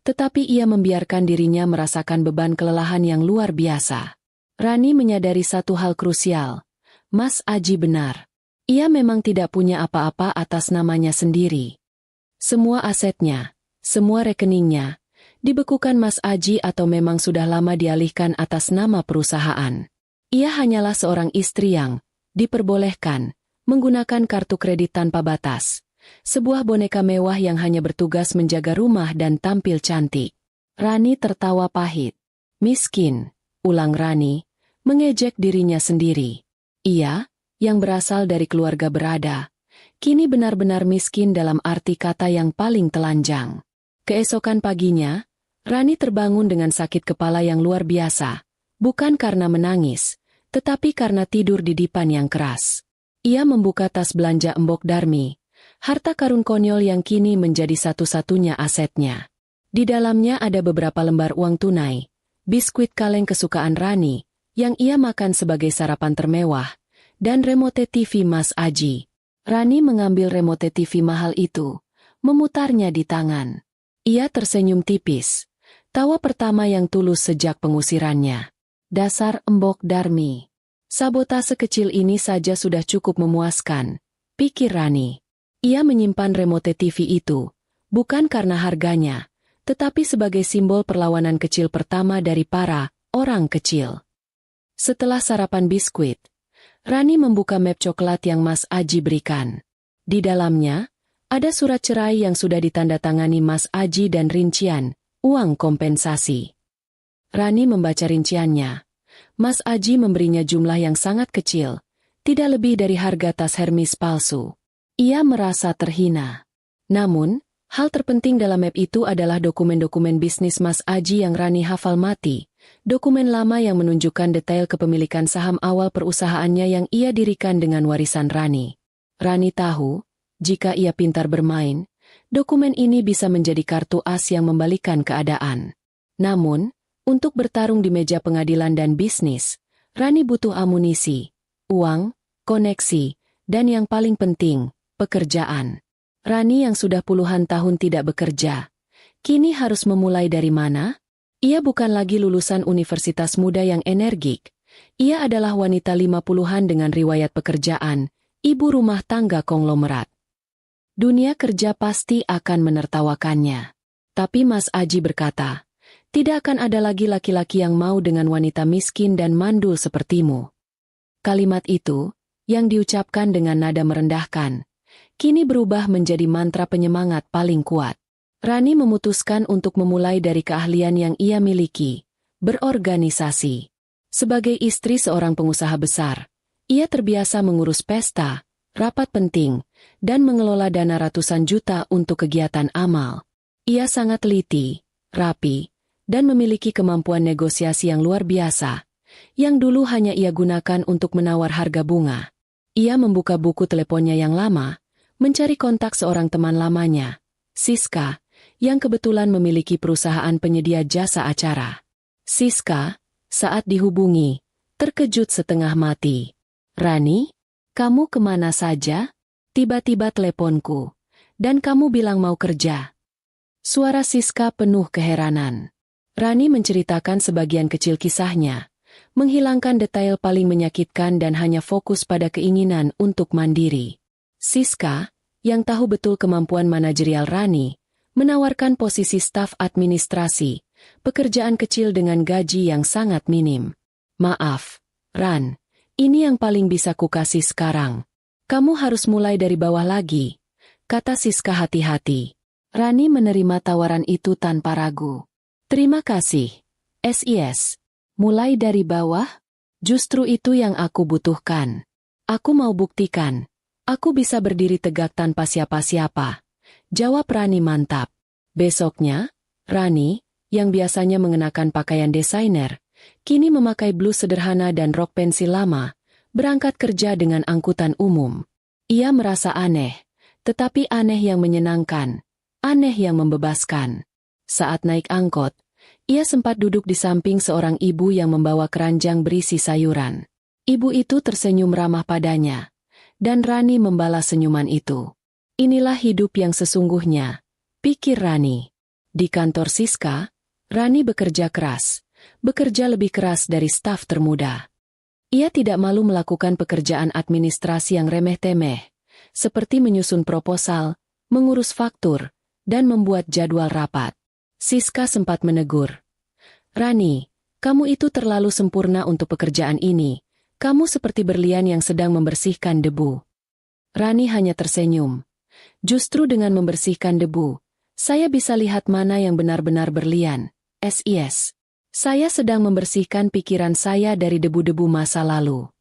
tetapi ia membiarkan dirinya merasakan beban kelelahan yang luar biasa. Rani menyadari satu hal krusial. Mas Aji benar. Ia memang tidak punya apa-apa atas namanya sendiri. Semua asetnya, semua rekeningnya, dibekukan Mas Aji atau memang sudah lama dialihkan atas nama perusahaan. Ia hanyalah seorang istri yang diperbolehkan menggunakan kartu kredit tanpa batas. Sebuah boneka mewah yang hanya bertugas menjaga rumah dan tampil cantik. Rani tertawa pahit. Miskin, ulang Rani, mengejek dirinya sendiri. Ia, yang berasal dari keluarga berada, kini benar-benar miskin dalam arti kata yang paling telanjang. Keesokan paginya, Rani terbangun dengan sakit kepala yang luar biasa, bukan karena menangis, tetapi karena tidur di dipan yang keras. Ia membuka tas belanja Embok Darmi, harta karun konyol yang kini menjadi satu-satunya asetnya. Di dalamnya ada beberapa lembar uang tunai, biskuit kaleng kesukaan Rani, yang ia makan sebagai sarapan termewah, dan remote TV Mas Aji. Rani mengambil remote TV mahal itu, memutarnya di tangan. Ia tersenyum tipis, tawa pertama yang tulus sejak pengusirannya. Dasar Embok Darmi. Sabotase kecil ini saja sudah cukup memuaskan, pikir Rani. Ia menyimpan remote TV itu, bukan karena harganya, tetapi sebagai simbol perlawanan kecil pertama dari para orang kecil. Setelah sarapan biskuit, Rani membuka map coklat yang Mas Aji berikan. Di dalamnya, ada surat cerai yang sudah ditandatangani Mas Aji dan rincian uang kompensasi. Rani membaca rinciannya. Mas Aji memberinya jumlah yang sangat kecil, tidak lebih dari harga tas Hermes palsu. Ia merasa terhina. Namun, hal terpenting dalam map itu adalah dokumen-dokumen bisnis Mas Aji yang Rani hafal mati. Dokumen lama yang menunjukkan detail kepemilikan saham awal perusahaannya yang ia dirikan dengan warisan Rani. Rani tahu, jika ia pintar bermain, dokumen ini bisa menjadi kartu as yang membalikan keadaan. Namun, untuk bertarung di meja pengadilan dan bisnis, Rani butuh amunisi, uang, koneksi, dan yang paling penting, pekerjaan. Rani yang sudah puluhan tahun tidak bekerja, kini harus memulai dari mana? Ia bukan lagi lulusan universitas muda yang energik. Ia adalah wanita 50-an dengan riwayat pekerjaan, ibu rumah tangga konglomerat. Dunia kerja pasti akan menertawakannya. Tapi Mas Aji berkata, tidak akan ada lagi laki-laki yang mau dengan wanita miskin dan mandul sepertimu. Kalimat itu, yang diucapkan dengan nada merendahkan, kini berubah menjadi mantra penyemangat paling kuat. Rani memutuskan untuk memulai dari keahlian yang ia miliki, berorganisasi. Sebagai istri seorang pengusaha besar, ia terbiasa mengurus pesta, rapat penting, dan mengelola dana ratusan juta untuk kegiatan amal. Ia sangat teliti, rapi, dan memiliki kemampuan negosiasi yang luar biasa, yang dulu hanya ia gunakan untuk menawar harga bunga. Ia membuka buku teleponnya yang lama, mencari kontak seorang teman lamanya, Siska, yang kebetulan memiliki perusahaan penyedia jasa acara. Siska, saat dihubungi, terkejut setengah mati. Rani, kamu kemana saja? Tiba-tiba teleponku. Dan kamu bilang mau kerja. Suara Siska penuh keheranan. Rani menceritakan sebagian kecil kisahnya, menghilangkan detail paling menyakitkan dan hanya fokus pada keinginan untuk mandiri. Siska, yang tahu betul kemampuan manajerial Rani, menawarkan posisi staf administrasi, pekerjaan kecil dengan gaji yang sangat minim. Maaf, Ran, ini yang paling bisa kukasih sekarang. Kamu harus mulai dari bawah lagi, kata Siska hati-hati. Rani menerima tawaran itu tanpa ragu. Terima kasih, SIS. Mulai dari bawah? Justru itu yang aku butuhkan. Aku mau buktikan. Aku bisa berdiri tegak tanpa siapa-siapa. Jawab Rani mantap. Besoknya, Rani, yang biasanya mengenakan pakaian desainer, kini memakai blus sederhana dan rok pensil lama, berangkat kerja dengan angkutan umum. Ia merasa aneh, tetapi aneh yang menyenangkan, aneh yang membebaskan. Saat naik angkot, ia sempat duduk di samping seorang ibu yang membawa keranjang berisi sayuran. Ibu itu tersenyum ramah padanya, dan Rani membalas senyuman itu. Inilah hidup yang sesungguhnya, pikir Rani. Di kantor Siska, Rani bekerja keras, bekerja lebih keras dari staf termuda. Ia tidak malu melakukan pekerjaan administrasi yang remeh-temeh, seperti menyusun proposal, mengurus faktur, dan membuat jadwal rapat. Siska sempat menegur. Rani, kamu itu terlalu sempurna untuk pekerjaan ini. Kamu seperti berlian yang sedang membersihkan debu. Rani hanya tersenyum. Justru dengan membersihkan debu, saya bisa lihat mana yang benar-benar berlian. SIS. Saya sedang membersihkan pikiran saya dari debu-debu masa lalu.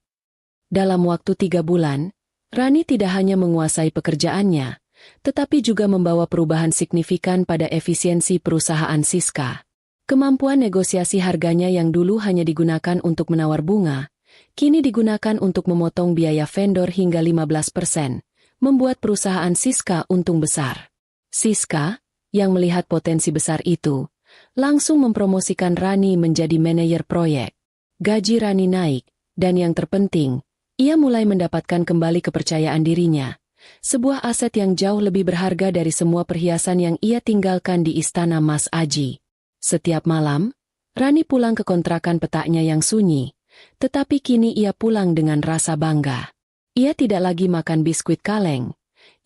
Dalam waktu 3 bulan, Rani tidak hanya menguasai pekerjaannya, tetapi juga membawa perubahan signifikan pada efisiensi perusahaan Siska. Kemampuan negosiasi harganya yang dulu hanya digunakan untuk menawar bunga, kini digunakan untuk memotong biaya vendor hingga 15%, membuat perusahaan Siska untung besar. Siska, yang melihat potensi besar itu, langsung mempromosikan Rani menjadi manajer proyek. Gaji Rani naik, dan yang terpenting, ia mulai mendapatkan kembali kepercayaan dirinya. Sebuah aset yang jauh lebih berharga dari semua perhiasan yang ia tinggalkan di istana Mas Aji. Setiap malam, Rani pulang ke kontrakan petaknya yang sunyi, tetapi kini ia pulang dengan rasa bangga. Ia tidak lagi makan biskuit kaleng.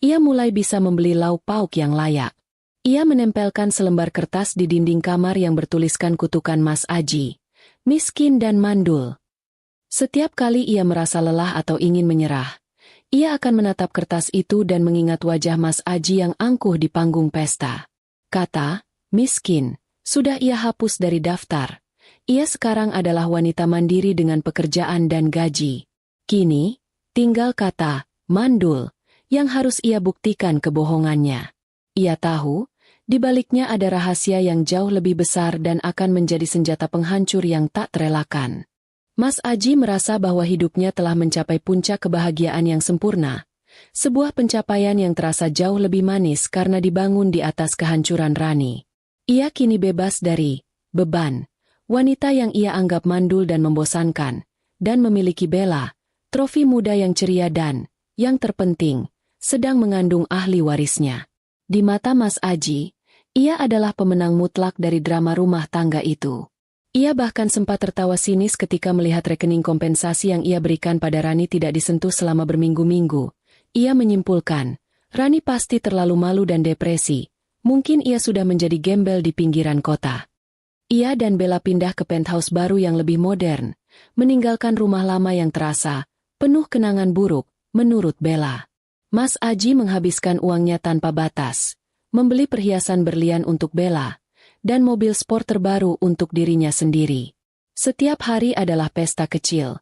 Ia mulai bisa membeli lauk pauk yang layak. Ia menempelkan selembar kertas di dinding kamar yang bertuliskan kutukan Mas Aji, miskin dan mandul. Setiap kali ia merasa lelah atau ingin menyerah, ia akan menatap kertas itu dan mengingat wajah Mas Aji yang angkuh di panggung pesta. Kata, miskin, sudah ia hapus dari daftar. Ia sekarang adalah wanita mandiri dengan pekerjaan dan gaji. Kini, tinggal kata, mandul, yang harus ia buktikan kebohongannya. Ia tahu, di baliknya ada rahasia yang jauh lebih besar dan akan menjadi senjata penghancur yang tak terelakkan. Mas Aji merasa bahwa hidupnya telah mencapai puncak kebahagiaan yang sempurna. Sebuah pencapaian yang terasa jauh lebih manis karena dibangun di atas kehancuran Rani. Ia kini bebas dari beban, wanita yang ia anggap mandul dan membosankan, dan memiliki Bella, trofi muda yang ceria dan, yang terpenting, sedang mengandung ahli warisnya. Di mata Mas Aji, ia adalah pemenang mutlak dari drama rumah tangga itu. Ia bahkan sempat tertawa sinis ketika melihat rekening kompensasi yang ia berikan pada Rani tidak disentuh selama berminggu-minggu. Ia menyimpulkan, Rani pasti terlalu malu dan depresi. Mungkin ia sudah menjadi gembel di pinggiran kota. Ia dan Bella pindah ke penthouse baru yang lebih modern, meninggalkan rumah lama yang terasa penuh kenangan buruk, menurut Bella. Mas Aji menghabiskan uangnya tanpa batas, membeli perhiasan berlian untuk Bella, dan mobil sport terbaru untuk dirinya sendiri. Setiap hari adalah pesta kecil.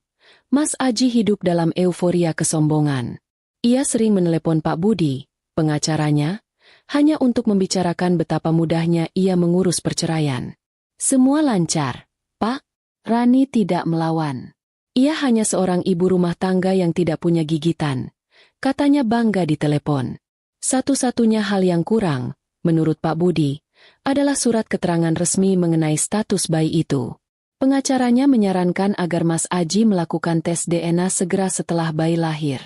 Mas Aji hidup dalam euforia kesombongan. Ia sering menelepon Pak Budi, pengacaranya, hanya untuk membicarakan betapa mudahnya ia mengurus perceraian. Semua lancar, Pak. Rani tidak melawan. Ia hanya seorang ibu rumah tangga yang tidak punya gigitan, katanya bangga di telepon. Satu-satunya hal yang kurang, menurut Pak Budi, adalah surat keterangan resmi mengenai status bayi itu. Pengacaranya menyarankan agar Mas Aji melakukan tes DNA segera setelah bayi lahir.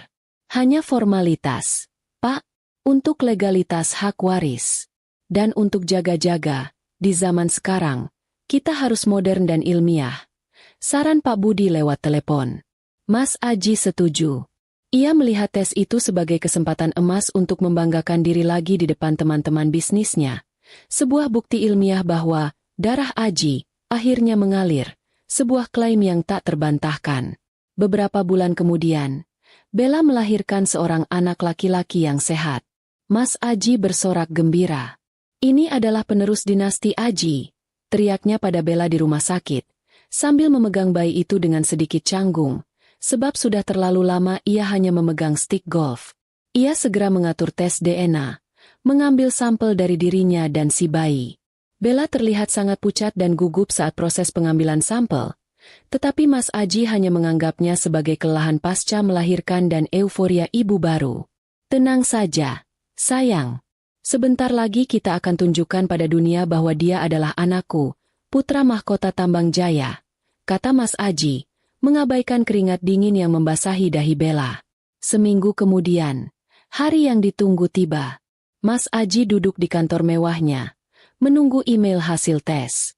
Hanya formalitas, Pak, untuk legalitas hak waris. Dan untuk jaga-jaga, di zaman sekarang, kita harus modern dan ilmiah. Saran Pak Budi lewat telepon. Mas Aji setuju. Ia melihat tes itu sebagai kesempatan emas untuk membanggakan diri lagi di depan teman-teman bisnisnya. Sebuah bukti ilmiah bahwa darah Aji akhirnya mengalir, sebuah klaim yang tak terbantahkan. Beberapa bulan kemudian, Bella melahirkan seorang anak laki-laki yang sehat. Mas Aji bersorak gembira. Ini adalah penerus dinasti Aji, teriaknya pada Bella di rumah sakit, sambil memegang bayi itu dengan sedikit canggung, sebab sudah terlalu lama ia hanya memegang stik golf. Ia segera mengatur tes DNA, mengambil sampel dari dirinya dan si bayi. Bella terlihat sangat pucat dan gugup saat proses pengambilan sampel, tetapi Mas Aji hanya menganggapnya sebagai kelelahan pasca melahirkan dan euforia ibu baru. Tenang saja, sayang. Sebentar lagi kita akan tunjukkan pada dunia bahwa dia adalah anakku, putra mahkota Tambang Jaya, kata Mas Aji, mengabaikan keringat dingin yang membasahi dahi Bella. Seminggu kemudian, hari yang ditunggu tiba. Mas Aji duduk di kantor mewahnya, menunggu email hasil tes.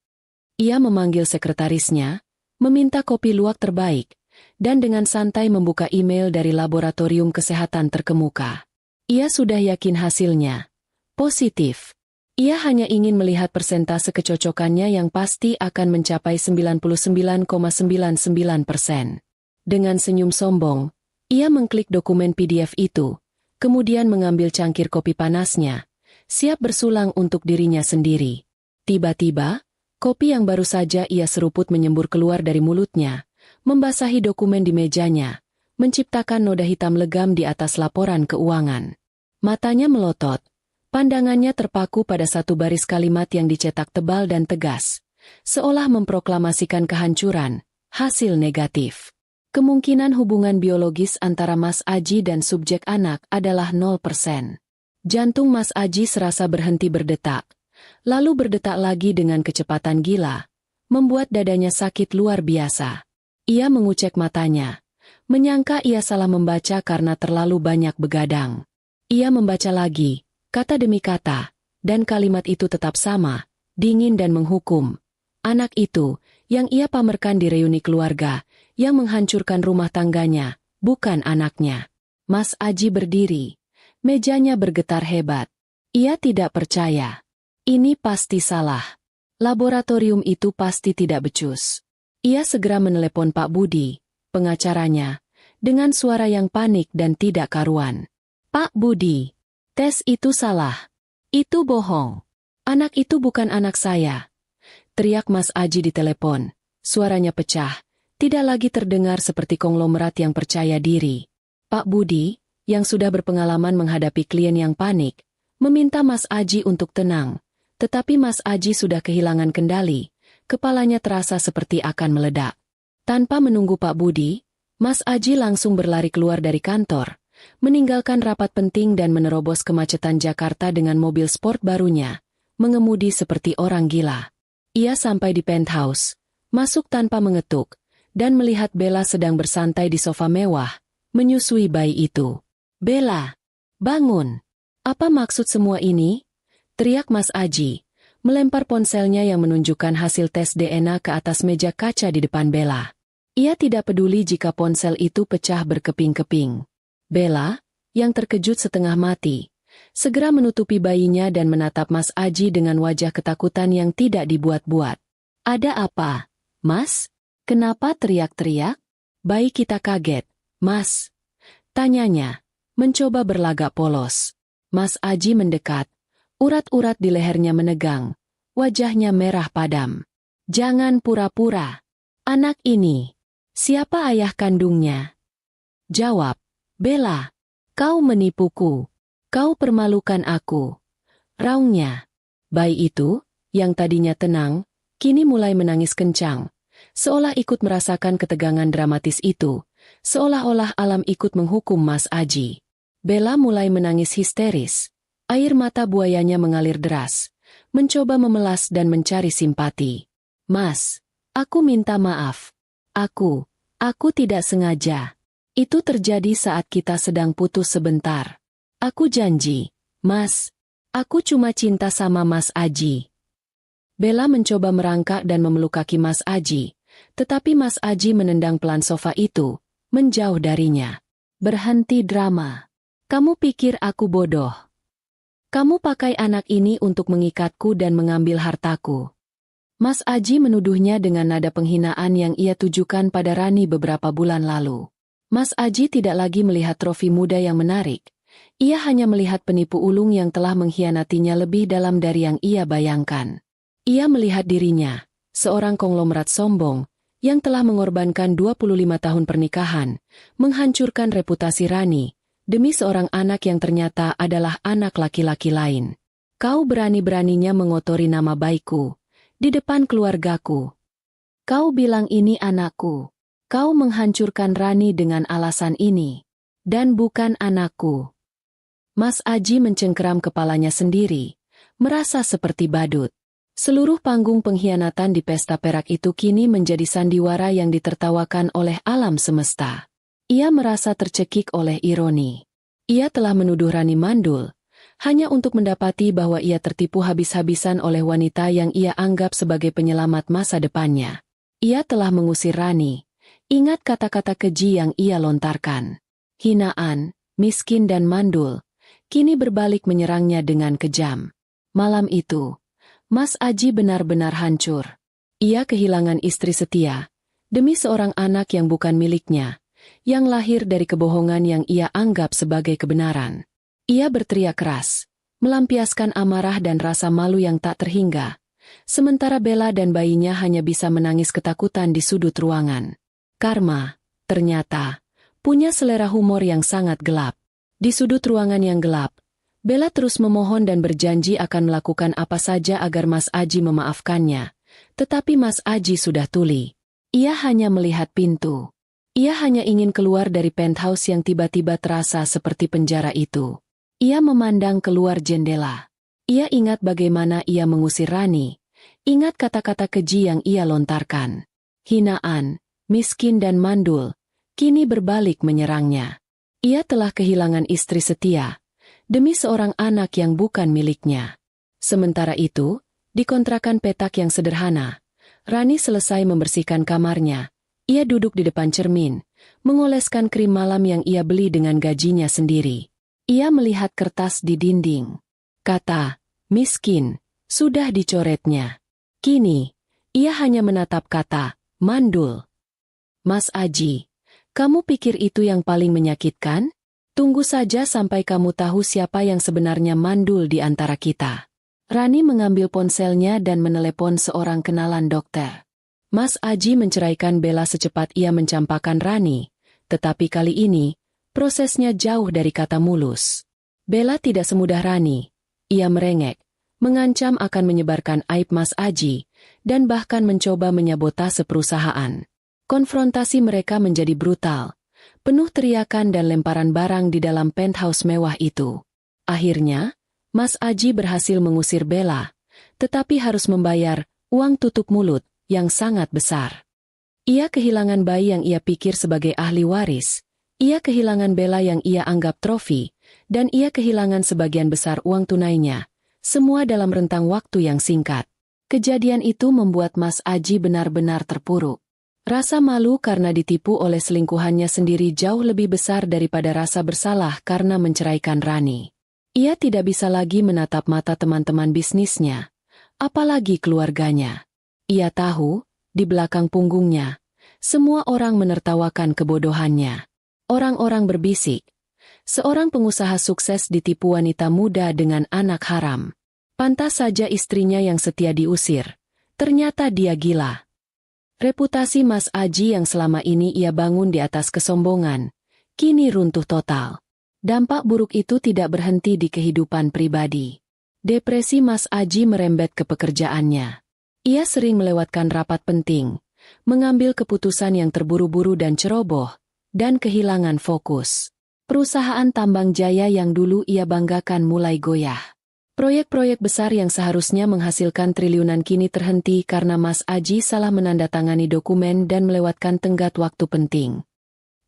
Ia memanggil sekretarisnya, meminta kopi luwak terbaik, dan dengan santai membuka email dari laboratorium kesehatan terkemuka. Ia sudah yakin hasilnya. Positif. Ia hanya ingin melihat persentase kecocokannya yang pasti akan mencapai 99,99%. Dengan senyum sombong, ia mengklik dokumen PDF itu, kemudian mengambil cangkir kopi panasnya, siap bersulang untuk dirinya sendiri. Tiba-tiba, kopi yang baru saja ia seruput menyembur keluar dari mulutnya, membasahi dokumen di mejanya, menciptakan noda hitam legam di atas laporan keuangan. Matanya melotot. Pandangannya terpaku pada satu baris kalimat yang dicetak tebal dan tegas, seolah memproklamasikan kehancuran, hasil negatif. Kemungkinan hubungan biologis antara Mas Aji dan subjek anak adalah 0%. Jantung Mas Aji serasa berhenti berdetak, lalu berdetak lagi dengan kecepatan gila, membuat dadanya sakit luar biasa. Ia mengucek matanya, menyangka ia salah membaca karena terlalu banyak begadang. Ia membaca lagi, kata demi kata, dan kalimat itu tetap sama, dingin dan menghukum. Anak itu, yang ia pamerkan di reuni keluarga, yang menghancurkan rumah tangganya, bukan anaknya. Mas Aji berdiri. Mejanya bergetar hebat. Ia tidak percaya. Ini pasti salah. Laboratorium itu pasti tidak becus. Ia segera menelepon Pak Budi, pengacaranya, dengan suara yang panik dan tidak karuan. Pak Budi. Tes itu salah. Itu bohong. Anak itu bukan anak saya. Teriak Mas Aji di telepon. Suaranya pecah. Tidak lagi terdengar seperti konglomerat yang percaya diri. Pak Budi, yang sudah berpengalaman menghadapi klien yang panik, meminta Mas Aji untuk tenang. Tetapi Mas Aji sudah kehilangan kendali. Kepalanya terasa seperti akan meledak. Tanpa menunggu Pak Budi, Mas Aji langsung berlari keluar dari kantor, meninggalkan rapat penting dan menerobos kemacetan Jakarta dengan mobil sport barunya, mengemudi seperti orang gila. Ia sampai di penthouse, masuk tanpa mengetuk, dan melihat Bella sedang bersantai di sofa mewah, menyusui bayi itu. Bella, bangun! Apa maksud semua ini? Teriak Mas Aji, melempar ponselnya yang menunjukkan hasil tes DNA ke atas meja kaca di depan Bella. Ia tidak peduli jika ponsel itu pecah berkeping-keping. Bella, yang terkejut setengah mati, segera menutupi bayinya dan menatap Mas Aji dengan wajah ketakutan yang tidak dibuat-buat. Ada apa, Mas? Kenapa teriak-teriak? Bayi kita kaget, Mas. Tanyanya, mencoba berlagak polos. Mas Aji mendekat, urat-urat di lehernya menegang, wajahnya merah padam. Jangan pura-pura. Anak ini, siapa ayah kandungnya? Jawab. Bella, kau menipuku. Kau permalukan aku. Raungnya. Bayi itu, yang tadinya tenang, kini mulai menangis kencang, seolah ikut merasakan ketegangan dramatis itu, seolah-olah alam ikut menghukum Mas Aji. Bella mulai menangis histeris. Air mata buayanya mengalir deras, mencoba memelas dan mencari simpati. Mas, Aku minta maaf. Aku tidak sengaja. Itu terjadi saat kita sedang putus sebentar. Aku janji, Mas. Aku cuma cinta sama Mas Aji. Bella mencoba merangkak dan memeluk kaki Mas Aji, tetapi Mas Aji menendang pelan sofa itu, menjauh darinya. Berhenti drama. Kamu pikir aku bodoh? Kamu pakai anak ini untuk mengikatku dan mengambil hartaku. Mas Aji menuduhnya dengan nada penghinaan yang ia tujukan pada Rani beberapa bulan lalu. Mas Aji tidak lagi melihat trofi muda yang menarik. Ia hanya melihat penipu ulung yang telah mengkhianatinya lebih dalam dari yang ia bayangkan. Ia melihat dirinya, seorang konglomerat sombong, yang telah mengorbankan 25 tahun pernikahan, menghancurkan reputasi Rani, demi seorang anak yang ternyata adalah anak laki-laki lain. Kau berani-beraninya mengotori nama baikku, di depan keluargaku. Kau bilang ini anakku. Kau menghancurkan Rani dengan alasan ini. Dan bukan anakku. Mas Aji mencengkeram kepalanya sendiri, merasa seperti badut. Seluruh panggung pengkhianatan di pesta perak itu kini menjadi sandiwara yang ditertawakan oleh alam semesta. Ia merasa tercekik oleh ironi. Ia telah menuduh Rani mandul, hanya untuk mendapati bahwa ia tertipu habis-habisan oleh wanita yang ia anggap sebagai penyelamat masa depannya. Ia telah mengusir Rani. Ingat kata-kata keji yang ia lontarkan. Hinaan, miskin dan mandul, kini berbalik menyerangnya dengan kejam. Malam itu, Mas Aji benar-benar hancur. Ia kehilangan istri setia, demi seorang anak yang bukan miliknya, yang lahir dari kebohongan yang ia anggap sebagai kebenaran. Ia berteriak keras, melampiaskan amarah dan rasa malu yang tak terhingga, sementara Bella dan bayinya hanya bisa menangis ketakutan di sudut ruangan. Karma, ternyata, punya selera humor yang sangat gelap. Di sudut ruangan yang gelap, Bella terus memohon dan berjanji akan melakukan apa saja agar Mas Aji memaafkannya. Tetapi Mas Aji sudah tuli. Ia hanya melihat pintu. Ia hanya ingin keluar dari penthouse yang tiba-tiba terasa seperti penjara itu. Ia memandang keluar jendela. Ia ingat bagaimana ia mengusir Rani. Ingat kata-kata keji yang ia lontarkan. Hinaan, miskin dan mandul, kini berbalik menyerangnya. Ia telah kehilangan istri setia, demi seorang anak yang bukan miliknya. Sementara itu, di kontrakan petak yang sederhana, Rani selesai membersihkan kamarnya. Ia duduk di depan cermin, mengoleskan krim malam yang ia beli dengan gajinya sendiri. Ia melihat kertas di dinding. Kata, miskin, sudah dicoretnya. Kini, ia hanya menatap kata, mandul. Mas Aji, kamu pikir itu yang paling menyakitkan? Tunggu saja sampai kamu tahu siapa yang sebenarnya mandul di antara kita. Rani mengambil ponselnya dan menelepon seorang kenalan dokter. Mas Aji menceraikan Bella secepat ia mencampakkan Rani, tetapi kali ini, prosesnya jauh dari kata mulus. Bella tidak semudah Rani. Ia merengek, mengancam akan menyebarkan aib Mas Aji, dan bahkan mencoba menyabotase perusahaan. Konfrontasi mereka menjadi brutal, penuh teriakan dan lemparan barang di dalam penthouse mewah itu. Akhirnya, Mas Aji berhasil mengusir Bella, tetapi harus membayar uang tutup mulut yang sangat besar. Ia kehilangan bayi yang ia pikir sebagai ahli waris, ia kehilangan Bella yang ia anggap trofi, dan ia kehilangan sebagian besar uang tunainya, semua dalam rentang waktu yang singkat. Kejadian itu membuat Mas Aji benar-benar terpuruk. Rasa malu karena ditipu oleh selingkuhannya sendiri jauh lebih besar daripada rasa bersalah karena menceraikan Rani. Ia tidak bisa lagi menatap mata teman-teman bisnisnya, apalagi keluarganya. Ia tahu, di belakang punggungnya, semua orang menertawakan kebodohannya. Orang-orang berbisik, seorang pengusaha sukses ditipu wanita muda dengan anak haram. Pantas saja istrinya yang setia diusir, ternyata dia gila. Reputasi Mas Aji yang selama ini ia bangun di atas kesombongan, kini runtuh total. Dampak buruk itu tidak berhenti di kehidupan pribadi. Depresi Mas Aji merembet ke pekerjaannya. Ia sering melewatkan rapat penting, mengambil keputusan yang terburu-buru dan ceroboh, dan kehilangan fokus. Perusahaan tambang jaya yang dulu ia banggakan mulai goyah. Proyek-proyek besar yang seharusnya menghasilkan triliunan kini terhenti karena Mas Aji salah menandatangani dokumen dan melewatkan tenggat waktu penting.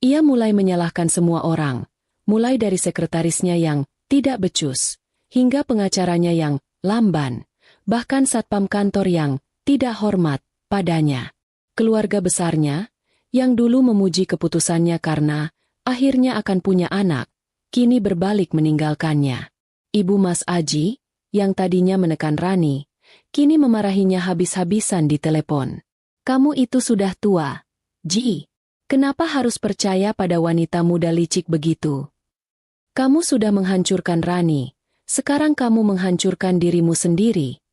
Ia mulai menyalahkan semua orang, mulai dari sekretarisnya yang tidak becus, hingga pengacaranya yang lamban, bahkan satpam kantor yang tidak hormat padanya. Keluarga besarnya, yang dulu memuji keputusannya karena akhirnya akan punya anak, kini berbalik meninggalkannya. Ibu Mas Aji, yang tadinya menekan Rani, kini memarahinya habis-habisan di telepon. "Kamu itu sudah tua, Ji. Kenapa harus percaya pada wanita muda licik begitu? Kamu sudah menghancurkan Rani, sekarang kamu menghancurkan dirimu sendiri,"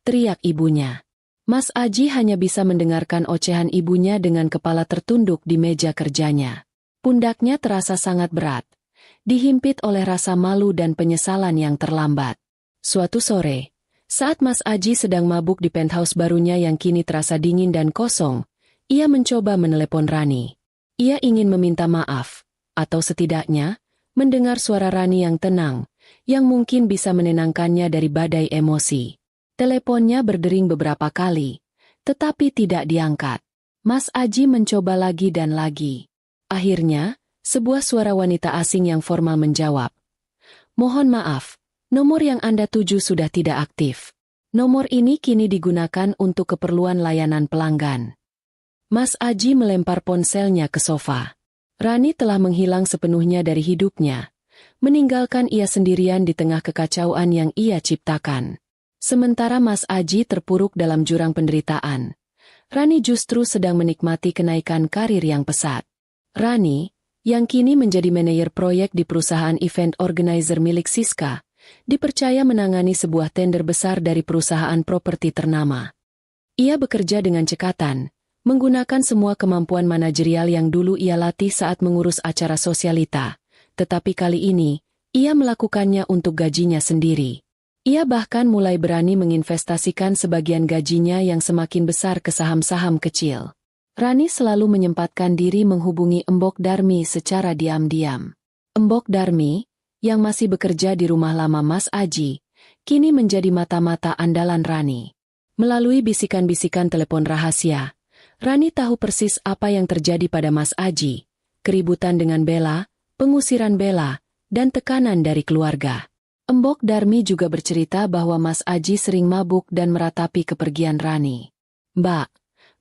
teriak ibunya. Mas Aji hanya bisa mendengarkan ocehan ibunya dengan kepala tertunduk di meja kerjanya. Pundaknya terasa sangat berat, dihimpit oleh rasa malu dan penyesalan yang terlambat. Suatu sore, saat Mas Aji sedang mabuk di penthouse barunya yang kini terasa dingin dan kosong, ia mencoba menelepon Rani. Ia ingin meminta maaf, atau setidaknya, mendengar suara Rani yang tenang, yang mungkin bisa menenangkannya dari badai emosi. Teleponnya berdering beberapa kali, tetapi tidak diangkat. Mas Aji mencoba lagi dan lagi. Akhirnya, sebuah suara wanita asing yang formal menjawab. "Mohon maaf. Nomor yang Anda tuju sudah tidak aktif. Nomor ini kini digunakan untuk keperluan layanan pelanggan." Mas Aji melempar ponselnya ke sofa. Rani telah menghilang sepenuhnya dari hidupnya, meninggalkan ia sendirian di tengah kekacauan yang ia ciptakan. Sementara Mas Aji terpuruk dalam jurang penderitaan, Rani justru sedang menikmati kenaikan karir yang pesat. Rani, yang kini menjadi manajer proyek di perusahaan event organizer milik Siska, dipercaya menangani sebuah tender besar dari perusahaan properti ternama. Ia bekerja dengan cekatan, menggunakan semua kemampuan manajerial yang dulu ia latih saat mengurus acara sosialita, tetapi kali ini, ia melakukannya untuk gajinya sendiri. Ia bahkan mulai berani menginvestasikan sebagian gajinya yang semakin besar ke saham-saham kecil. Rani selalu menyempatkan diri menghubungi Embok Darmi secara diam-diam. Embok Darmi, yang masih bekerja di rumah lama Mas Aji, kini menjadi mata-mata andalan Rani. Melalui bisikan-bisikan telepon rahasia, Rani tahu persis apa yang terjadi pada Mas Aji, keributan dengan Bella, pengusiran Bella, dan tekanan dari keluarga. Embok Darmi juga bercerita bahwa Mas Aji sering mabuk dan meratapi kepergian Rani. "Mbak,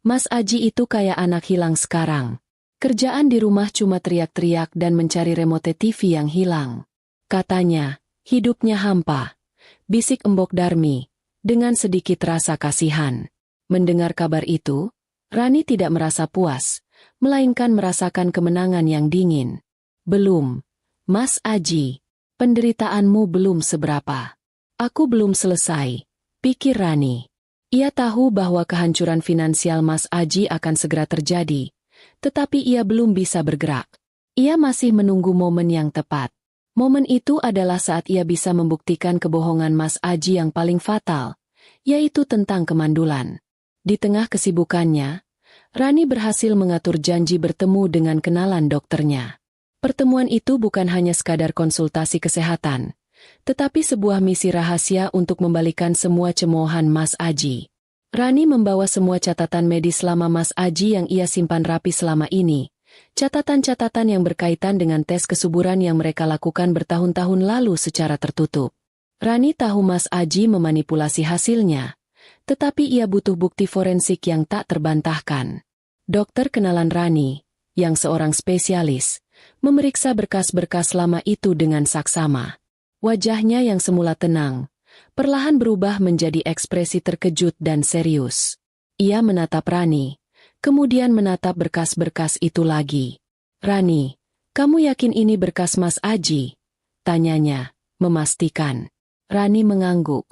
Mas Aji itu kayak anak hilang sekarang. Kerjaan di rumah cuma teriak-teriak dan mencari remote TV yang hilang. Katanya, hidupnya hampa," bisik Embok Darmi, dengan sedikit rasa kasihan. Mendengar kabar itu, Rani tidak merasa puas, melainkan merasakan kemenangan yang dingin. "Belum, Mas Aji, penderitaanmu belum seberapa. Aku belum selesai," pikir Rani. Ia tahu bahwa kehancuran finansial Mas Aji akan segera terjadi, tetapi ia belum bisa bergerak. Ia masih menunggu momen yang tepat. Momen itu adalah saat ia bisa membuktikan kebohongan Mas Aji yang paling fatal, yaitu tentang kemandulan. Di tengah kesibukannya, Rani berhasil mengatur janji bertemu dengan kenalan dokternya. Pertemuan itu bukan hanya sekadar konsultasi kesehatan, tetapi sebuah misi rahasia untuk membalikan semua cemoohan Mas Aji. Rani membawa semua catatan medis lama Mas Aji yang ia simpan rapi selama ini. Catatan-catatan yang berkaitan dengan tes kesuburan yang mereka lakukan bertahun-tahun lalu secara tertutup. Rani tahu Mas Aji memanipulasi hasilnya, tetapi ia butuh bukti forensik yang tak terbantahkan. Dokter kenalan Rani, yang seorang spesialis, memeriksa berkas-berkas lama itu dengan saksama. Wajahnya yang semula tenang, perlahan berubah menjadi ekspresi terkejut dan serius. Ia menatap Rani, kemudian menatap berkas-berkas itu lagi. "Rani, kamu yakin ini berkas Mas Aji?" tanyanya, memastikan. Rani mengangguk,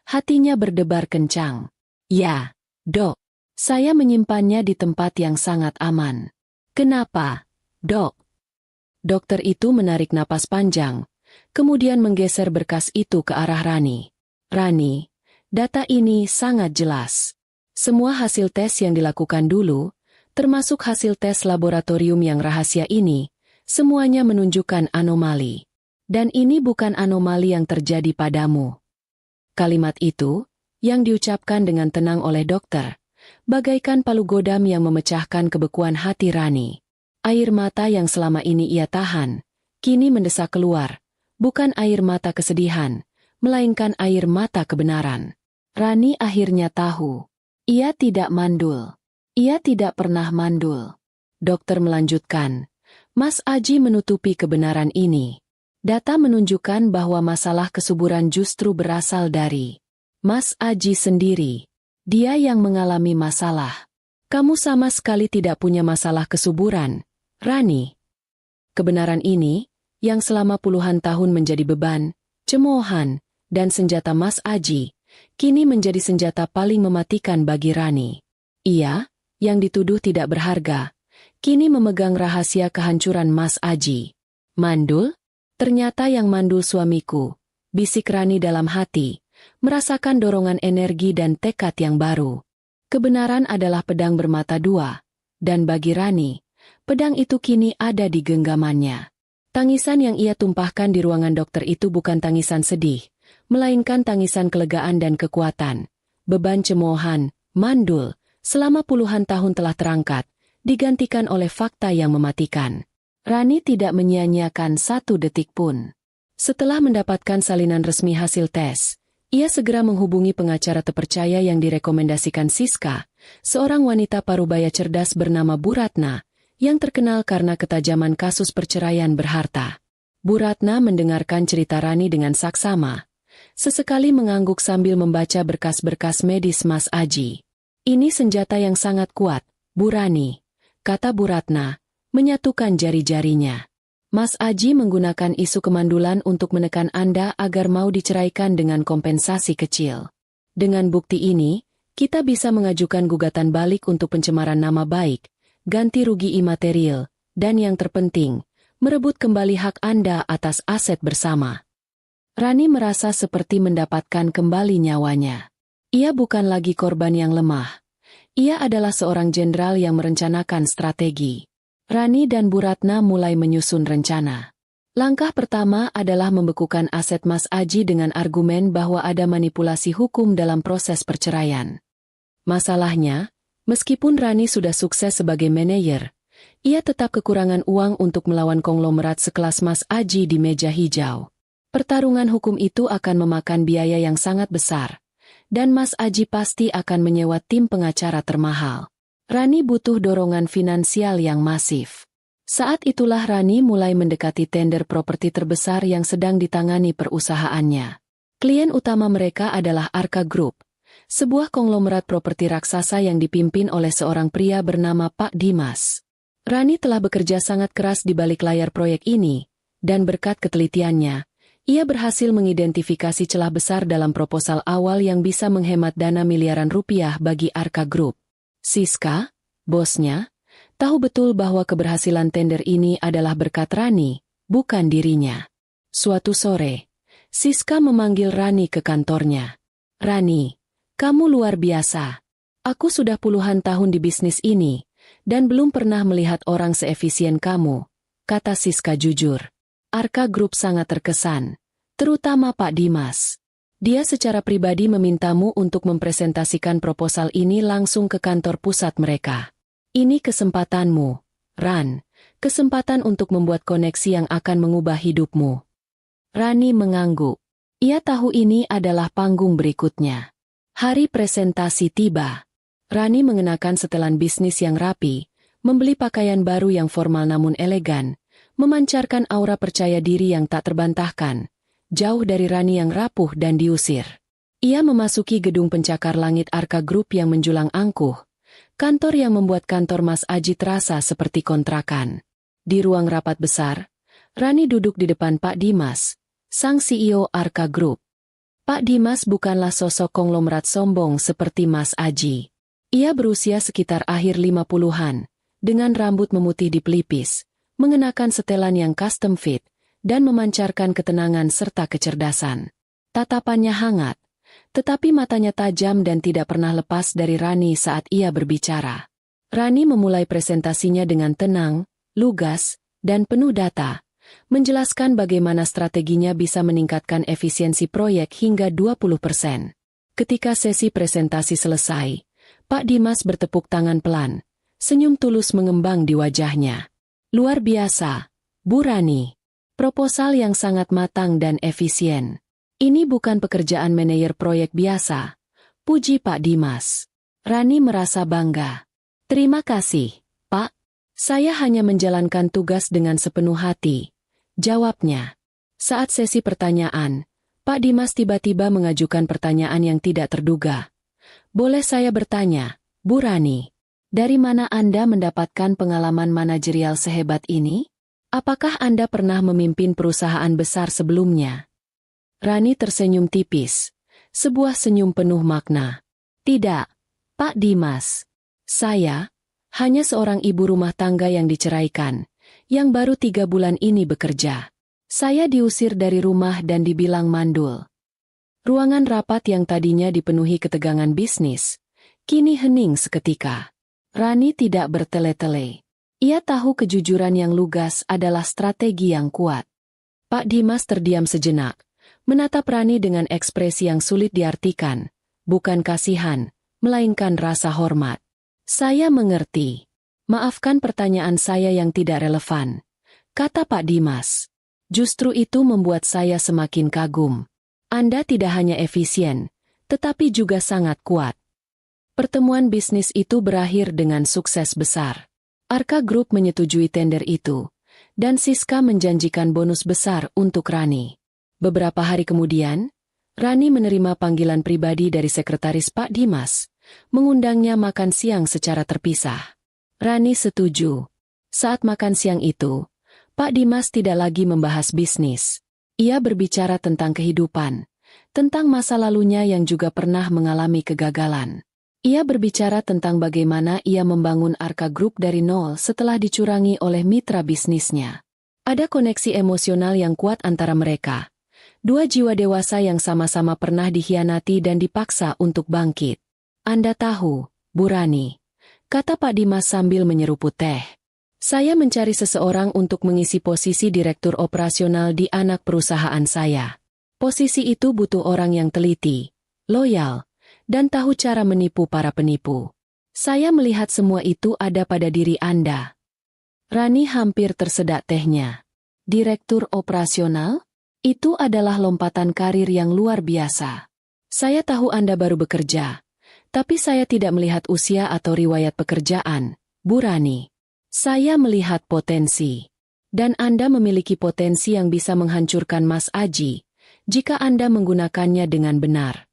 hatinya berdebar kencang. "Ya, Dok. Saya menyimpannya di tempat yang sangat aman." "Kenapa, Dok?" Dokter itu menarik napas panjang, kemudian menggeser berkas itu ke arah Rani. "Rani, data ini sangat jelas. Semua hasil tes yang dilakukan dulu, termasuk hasil tes laboratorium yang rahasia ini, semuanya menunjukkan anomali. Dan ini bukan anomali yang terjadi padamu. Kalimat itu, yang diucapkan dengan tenang oleh dokter, bagaikan palu godam yang memecahkan kebekuan hati Rani. Air mata yang selama ini ia tahan, kini mendesak keluar, bukan air mata kesedihan, melainkan air mata kebenaran. Rani akhirnya tahu. Ia tidak mandul. Ia tidak pernah mandul. Dokter melanjutkan, Mas Aji menutupi kebenaran ini. Data menunjukkan bahwa masalah kesuburan justru berasal dari Mas Aji sendiri. Dia yang mengalami masalah. Kamu sama sekali tidak punya masalah kesuburan, Rani. Kebenaran ini, yang selama puluhan tahun menjadi beban, cemoohan, dan senjata Mas Aji, kini menjadi senjata paling mematikan bagi Rani. Ia, yang dituduh tidak berharga, kini memegang rahasia kehancuran Mas Aji. Mandul? Ternyata yang mandul suamiku, bisik Rani dalam hati, merasakan dorongan energi dan tekad yang baru. Kebenaran adalah pedang bermata dua, dan bagi Rani, pedang itu kini ada di genggamannya. Tangisan yang ia tumpahkan di ruangan dokter itu bukan tangisan sedih, melainkan tangisan kelegaan dan kekuatan. Beban cemoohan, mandul, selama puluhan tahun telah terangkat, digantikan oleh fakta yang mematikan. Rani tidak menyia-nyiakan satu detik pun. Setelah mendapatkan salinan resmi hasil tes, ia segera menghubungi pengacara terpercaya yang direkomendasikan Siska, seorang wanita parubaya cerdas bernama Bu Ratna, yang terkenal karena ketajaman kasus perceraian berharta. Bu Ratna mendengarkan cerita Rani dengan saksama, sesekali mengangguk sambil membaca berkas-berkas medis Mas Aji. Ini senjata yang sangat kuat, Bu Rani, kata Bu Ratna, menyatukan jari-jarinya. Mas Aji menggunakan isu kemandulan untuk menekan Anda agar mau diceraikan dengan kompensasi kecil. Dengan bukti ini, kita bisa mengajukan gugatan balik untuk pencemaran nama baik, ganti rugi imaterial, dan yang terpenting, merebut kembali hak Anda atas aset bersama. Rani merasa seperti mendapatkan kembali nyawanya. Ia bukan lagi korban yang lemah. Ia adalah seorang jenderal yang merencanakan strategi. Rani dan Bu Ratna mulai menyusun rencana. Langkah pertama adalah membekukan aset Mas Aji dengan argumen bahwa ada manipulasi hukum dalam proses perceraian. Masalahnya, meskipun Rani sudah sukses sebagai manajer, ia tetap kekurangan uang untuk melawan konglomerat sekelas Mas Aji di meja hijau. Pertarungan hukum itu akan memakan biaya yang sangat besar, dan Mas Aji pasti akan menyewa tim pengacara termahal. Rani butuh dorongan finansial yang masif. Saat itulah Rani mulai mendekati tender properti terbesar yang sedang ditangani perusahaannya. Klien utama mereka adalah Arka Group, sebuah konglomerat properti raksasa yang dipimpin oleh seorang pria bernama Pak Dimas. Rani telah bekerja sangat keras di balik layar proyek ini, dan berkat ketelitiannya, ia berhasil mengidentifikasi celah besar dalam proposal awal yang bisa menghemat dana miliaran rupiah bagi Arka Group. Siska, bosnya, tahu betul bahwa keberhasilan tender ini adalah berkat Rani, bukan dirinya. Suatu sore, Siska memanggil Rani ke kantornya. Rani, kamu luar biasa. Aku sudah puluhan tahun di bisnis ini, dan belum pernah melihat orang seefisien kamu, kata Siska jujur. Arka Group sangat terkesan, terutama Pak Dimas. Dia secara pribadi memintamu untuk mempresentasikan proposal ini langsung ke kantor pusat mereka. Ini kesempatanmu, Ran, kesempatan untuk membuat koneksi yang akan mengubah hidupmu. Rani mengangguk. Ia tahu ini adalah panggung berikutnya. Hari presentasi tiba. Rani mengenakan setelan bisnis yang rapi, membeli pakaian baru yang formal namun elegan, memancarkan aura percaya diri yang tak terbantahkan. Jauh dari Rani yang rapuh dan diusir. Ia memasuki gedung pencakar langit Arka Group yang menjulang angkuh, kantor yang membuat kantor Mas Aji terasa seperti kontrakan. Di ruang rapat besar, Rani duduk di depan Pak Dimas, sang CEO Arka Group. Pak Dimas bukanlah sosok konglomerat sombong seperti Mas Aji. Ia berusia sekitar akhir 50-an, dengan rambut memutih di pelipis, mengenakan setelan yang custom fit, dan memancarkan ketenangan serta kecerdasan. Tatapannya hangat, tetapi matanya tajam dan tidak pernah lepas dari Rani saat ia berbicara. Rani memulai presentasinya dengan tenang, lugas, dan penuh data, menjelaskan bagaimana strateginya bisa meningkatkan efisiensi proyek hingga 20%. Ketika sesi presentasi selesai, Pak Dimas bertepuk tangan pelan, senyum tulus mengembang di wajahnya. Luar biasa, Bu Rani. Proposal yang sangat matang dan efisien. Ini bukan pekerjaan manajer proyek biasa, puji Pak Dimas. Rani merasa bangga. Terima kasih, Pak. Saya hanya menjalankan tugas dengan sepenuh hati, jawabnya. Saat sesi pertanyaan, Pak Dimas tiba-tiba mengajukan pertanyaan yang tidak terduga. Boleh saya bertanya, Bu Rani, dari mana Anda mendapatkan pengalaman manajerial sehebat ini? Apakah Anda pernah memimpin perusahaan besar sebelumnya? Rani tersenyum tipis, sebuah senyum penuh makna. Tidak, Pak Dimas. Saya hanya seorang ibu rumah tangga yang diceraikan, yang baru 3 bulan ini bekerja. Saya diusir dari rumah dan dibilang mandul. Ruangan rapat yang tadinya dipenuhi ketegangan bisnis, kini hening seketika. Rani tidak bertele-tele. Ia tahu kejujuran yang lugas adalah strategi yang kuat. Pak Dimas terdiam sejenak, menatap Rani dengan ekspresi yang sulit diartikan, bukan kasihan, melainkan rasa hormat. Saya mengerti. Maafkan pertanyaan saya yang tidak relevan, kata Pak Dimas. Justru itu membuat saya semakin kagum. Anda tidak hanya efisien, tetapi juga sangat kuat. Pertemuan bisnis itu berakhir dengan sukses besar. Arka Group menyetujui tender itu, dan Siska menjanjikan bonus besar untuk Rani. Beberapa hari kemudian, Rani menerima panggilan pribadi dari sekretaris Pak Dimas, mengundangnya makan siang secara terpisah. Rani setuju. Saat makan siang itu, Pak Dimas tidak lagi membahas bisnis. Ia berbicara tentang kehidupan, tentang masa lalunya yang juga pernah mengalami kegagalan. Ia berbicara tentang bagaimana ia membangun Arka Group dari nol setelah dicurangi oleh mitra bisnisnya. Ada koneksi emosional yang kuat antara mereka. Dua jiwa dewasa yang sama-sama pernah dikhianati dan dipaksa untuk bangkit. Anda tahu, Bu Rani, kata Pak Dimas sambil menyeruput teh. Saya mencari seseorang untuk mengisi posisi direktur operasional di anak perusahaan saya. Posisi itu butuh orang yang teliti, loyal, dan tahu cara menipu para penipu. Saya melihat semua itu ada pada diri Anda. Rani hampir tersedak tehnya. Direktur operasional? Itu adalah lompatan karir yang luar biasa. Saya tahu Anda baru bekerja, tapi saya tidak melihat usia atau riwayat pekerjaan, Bu Rani. Saya melihat potensi. Dan Anda memiliki potensi yang bisa menghancurkan Mas Aji, jika Anda menggunakannya dengan benar.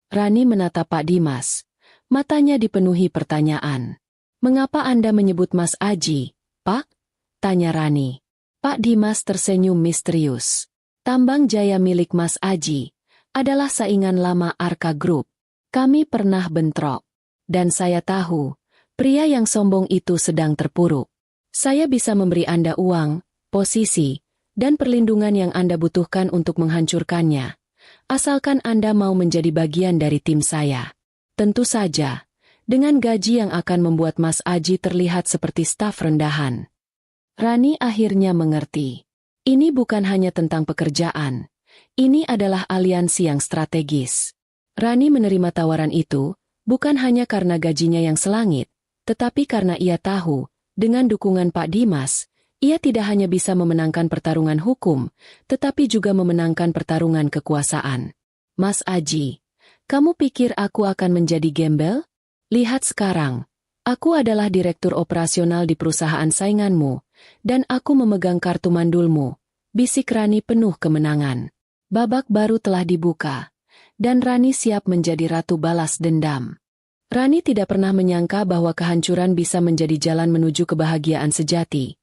Rani menatap Pak Dimas. Matanya dipenuhi pertanyaan. Mengapa Anda menyebut Mas Aji, Pak? Tanya Rani. Pak Dimas tersenyum misterius. Tambang Jaya milik Mas Aji adalah saingan lama Arka Group. Kami pernah bentrok. Dan saya tahu, pria yang sombong itu sedang terpuruk. Saya bisa memberi Anda uang, posisi, dan perlindungan yang Anda butuhkan untuk menghancurkannya. Asalkan Anda mau menjadi bagian dari tim saya. Tentu saja, dengan gaji yang akan membuat Mas Aji terlihat seperti staf rendahan. Rani akhirnya mengerti. Ini bukan hanya tentang pekerjaan. Ini adalah aliansi yang strategis. Rani menerima tawaran itu, bukan hanya karena gajinya yang selangit, tetapi karena ia tahu, dengan dukungan Pak Dimas, ia tidak hanya bisa memenangkan pertarungan hukum, tetapi juga memenangkan pertarungan kekuasaan. Mas Aji, kamu pikir aku akan menjadi gembel? Lihat sekarang, aku adalah direktur operasional di perusahaan sainganmu, dan aku memegang kartu mandulmu, bisik Rani penuh kemenangan. Babak baru telah dibuka, dan Rani siap menjadi ratu balas dendam. Rani tidak pernah menyangka bahwa kehancuran bisa menjadi jalan menuju kebahagiaan sejati,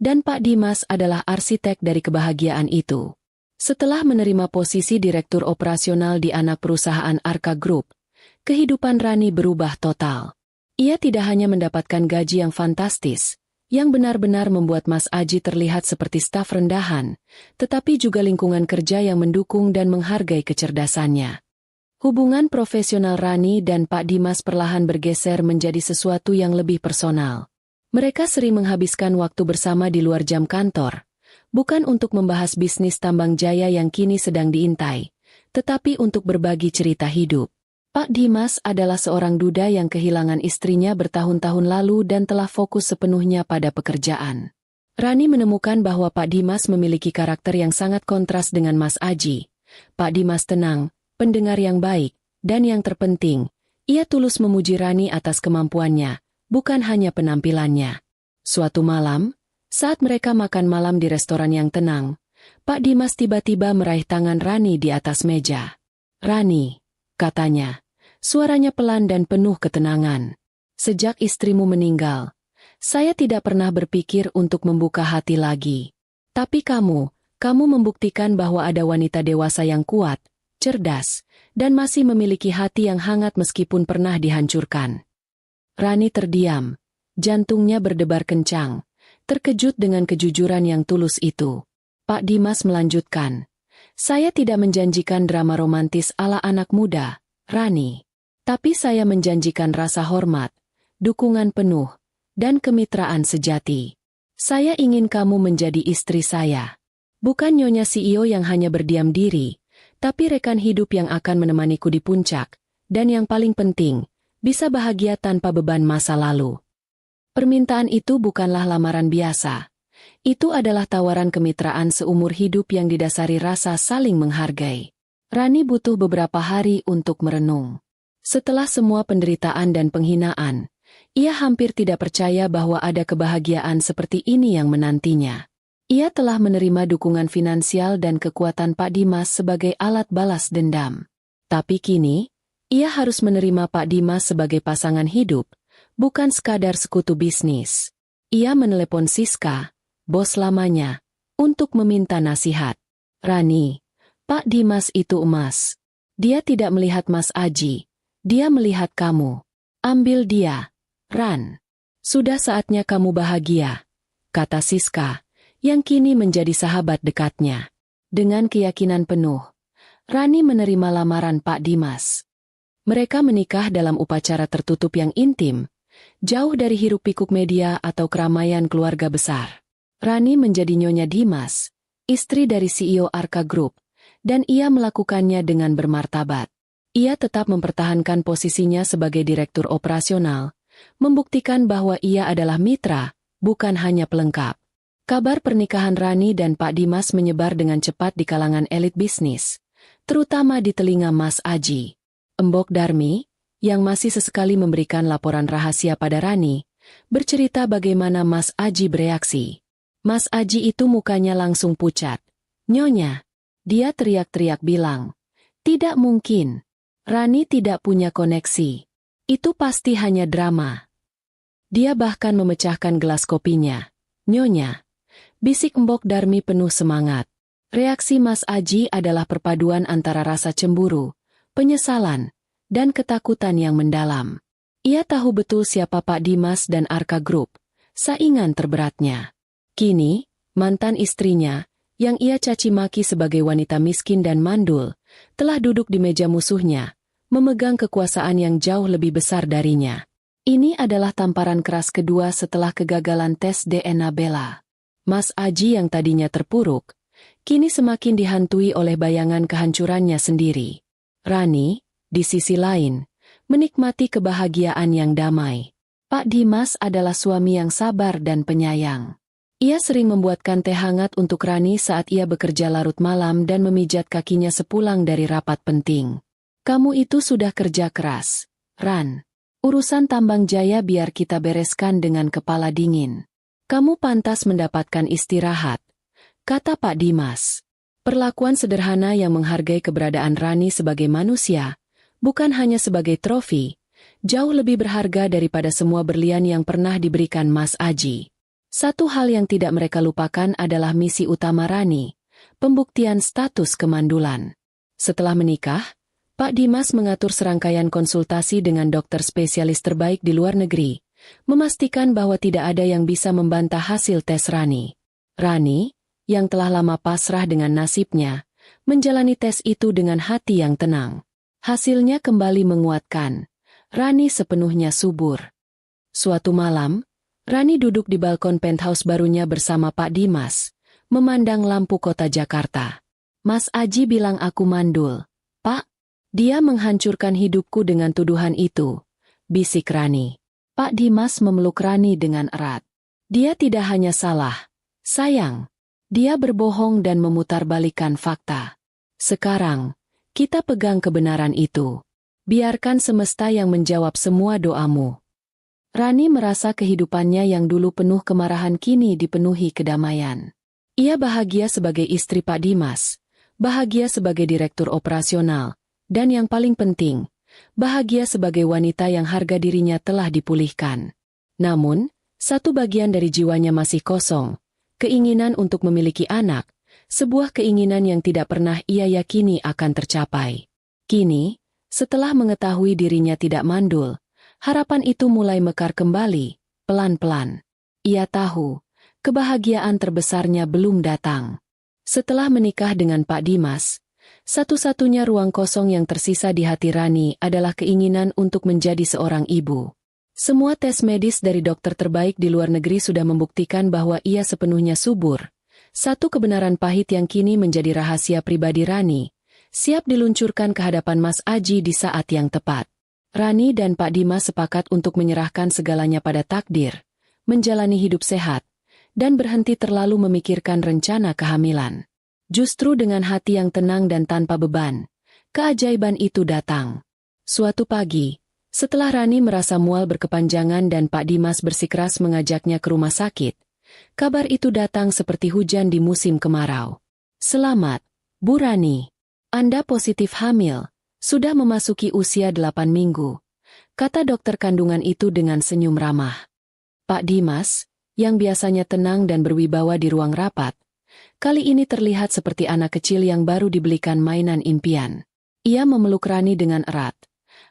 dan Pak Dimas adalah arsitek dari kebahagiaan itu. Setelah menerima posisi direktur operasional di anak perusahaan Arka Group, kehidupan Rani berubah total. Ia tidak hanya mendapatkan gaji yang fantastis, yang benar-benar membuat Mas Aji terlihat seperti staf rendahan, tetapi juga lingkungan kerja yang mendukung dan menghargai kecerdasannya. Hubungan profesional Rani dan Pak Dimas perlahan bergeser menjadi sesuatu yang lebih personal. Mereka sering menghabiskan waktu bersama di luar jam kantor, Bukan untuk membahas bisnis tambang jaya yang kini sedang diintai, tetapi untuk berbagi cerita hidup. Pak Dimas adalah seorang duda yang kehilangan istrinya bertahun-tahun lalu dan telah fokus sepenuhnya pada pekerjaan. Rani menemukan bahwa Pak Dimas memiliki karakter yang sangat kontras dengan Mas Aji. Pak Dimas tenang, pendengar yang baik, dan yang terpenting, ia tulus memuji Rani atas kemampuannya, bukan hanya penampilannya. Suatu malam, saat mereka makan malam di restoran yang tenang, Pak Dimas tiba-tiba meraih tangan Rani di atas meja. "Rani," katanya. Suaranya pelan dan penuh ketenangan. "Sejak istrimu meninggal, saya tidak pernah berpikir untuk membuka hati lagi. Tapi kamu membuktikan bahwa ada wanita dewasa yang kuat, cerdas, dan masih memiliki hati yang hangat meskipun pernah dihancurkan." Rani terdiam, jantungnya berdebar kencang, terkejut dengan kejujuran yang tulus itu. Pak Dimas melanjutkan, "Saya tidak menjanjikan drama romantis ala anak muda, Rani. Tapi saya menjanjikan rasa hormat, dukungan penuh, dan kemitraan sejati. Saya ingin kamu menjadi istri saya. Bukan nyonya CEO yang hanya berdiam diri, tapi rekan hidup yang akan menemaniku di puncak, dan yang paling penting, bisa bahagia tanpa beban masa lalu." Permintaan itu bukanlah lamaran biasa. Itu adalah tawaran kemitraan seumur hidup yang didasari rasa saling menghargai. Rani butuh beberapa hari untuk merenung. Setelah semua penderitaan dan penghinaan, ia hampir tidak percaya bahwa ada kebahagiaan seperti ini yang menantinya. Ia telah menerima dukungan finansial dan kekuatan Pak Dimas sebagai alat balas dendam. Tapi kini, ia harus menerima Pak Dimas sebagai pasangan hidup, bukan sekadar sekutu bisnis. Ia menelepon Siska, bos lamanya, untuk meminta nasihat. "Rani, Pak Dimas itu emas. Dia tidak melihat Mas Aji. Dia melihat kamu. Ambil dia, Ran. Sudah saatnya kamu bahagia," kata Siska, yang kini menjadi sahabat dekatnya. Dengan keyakinan penuh, Rani menerima lamaran Pak Dimas. Mereka menikah dalam upacara tertutup yang intim, jauh dari hiruk-pikuk media atau keramaian keluarga besar. Rani menjadi Nyonya Dimas, istri dari CEO Arka Group, dan ia melakukannya dengan bermartabat. Ia tetap mempertahankan posisinya sebagai direktur operasional, membuktikan bahwa ia adalah mitra, bukan hanya pelengkap. Kabar pernikahan Rani dan Pak Dimas menyebar dengan cepat di kalangan elit bisnis, terutama di telinga Mas Aji. Embok Darmi, yang masih sesekali memberikan laporan rahasia pada Rani, bercerita bagaimana Mas Aji bereaksi. Mas Aji itu mukanya langsung pucat. "Nyonya," dia teriak-teriak bilang, "tidak mungkin. Rani tidak punya koneksi. Itu pasti hanya drama." Dia bahkan memecahkan gelas kopinya. "Nyonya," bisik Embok Darmi penuh semangat. Reaksi Mas Aji adalah perpaduan antara rasa cemburu, penyesalan, dan ketakutan yang mendalam. Ia tahu betul siapa Pak Dimas dan Arka Group, saingan terberatnya. Kini, mantan istrinya, yang ia caci maki sebagai wanita miskin dan mandul, telah duduk di meja musuhnya, memegang kekuasaan yang jauh lebih besar darinya. Ini adalah tamparan keras kedua setelah kegagalan tes DNA Bella. Mas Aji yang tadinya terpuruk, kini semakin dihantui oleh bayangan kehancurannya sendiri. Rani, di sisi lain, menikmati kebahagiaan yang damai. Pak Dimas adalah suami yang sabar dan penyayang. Ia sering membuatkan teh hangat untuk Rani saat ia bekerja larut malam dan memijat kakinya sepulang dari rapat penting. "Kamu itu sudah kerja keras, Ran. Urusan tambang jaya biar kita bereskan dengan kepala dingin. Kamu pantas mendapatkan istirahat," kata Pak Dimas. Perlakuan sederhana yang menghargai keberadaan Rani sebagai manusia, bukan hanya sebagai trofi, jauh lebih berharga daripada semua berlian yang pernah diberikan Mas Aji. Satu hal yang tidak mereka lupakan adalah misi utama Rani, pembuktian status kemandulan. Setelah menikah, Pak Dimas mengatur serangkaian konsultasi dengan dokter spesialis terbaik di luar negeri, memastikan bahwa tidak ada yang bisa membantah hasil tes Rani. Rani, yang telah lama pasrah dengan nasibnya, menjalani tes itu dengan hati yang tenang. Hasilnya kembali menguatkan. Rani sepenuhnya subur. Suatu malam, Rani duduk di balkon penthouse barunya bersama Pak Dimas, memandang lampu kota Jakarta. Mas Aji bilang aku mandul. Pak, dia menghancurkan hidupku dengan tuduhan itu, bisik Rani. Pak Dimas memeluk Rani dengan erat. Dia tidak hanya salah, sayang. Dia berbohong dan memutarbalikkan fakta. Sekarang, kita pegang kebenaran itu. Biarkan semesta yang menjawab semua doamu. Rani merasa kehidupannya yang dulu penuh kemarahan kini dipenuhi kedamaian. Ia bahagia sebagai istri Pak Dimas, bahagia sebagai direktur operasional, dan yang paling penting, bahagia sebagai wanita yang harga dirinya telah dipulihkan. Namun, satu bagian dari jiwanya masih kosong, keinginan untuk memiliki anak, sebuah keinginan yang tidak pernah ia yakini akan tercapai. Kini, setelah mengetahui dirinya tidak mandul, harapan itu mulai mekar kembali, pelan-pelan. Ia tahu, kebahagiaan terbesarnya belum datang. Setelah menikah dengan Pak Dimas, satu-satunya ruang kosong yang tersisa di hati Rani adalah keinginan untuk menjadi seorang ibu. Semua tes medis dari dokter terbaik di luar negeri sudah membuktikan bahwa ia sepenuhnya subur. Satu kebenaran pahit yang kini menjadi rahasia pribadi Rani, siap diluncurkan ke hadapan Mas Aji di saat yang tepat. Rani dan Pak Dimas sepakat untuk menyerahkan segalanya pada takdir, menjalani hidup sehat, dan berhenti terlalu memikirkan rencana kehamilan. Justru dengan hati yang tenang dan tanpa beban, keajaiban itu datang. Suatu pagi, setelah Rani merasa mual berkepanjangan dan Pak Dimas bersikeras mengajaknya ke rumah sakit, kabar itu datang seperti hujan di musim kemarau. Selamat, Bu Rani. Anda positif hamil, sudah memasuki usia 8 minggu, kata dokter kandungan itu dengan senyum ramah. Pak Dimas, yang biasanya tenang dan berwibawa di ruang rapat, kali ini terlihat seperti anak kecil yang baru dibelikan mainan impian. Ia memeluk Rani dengan erat.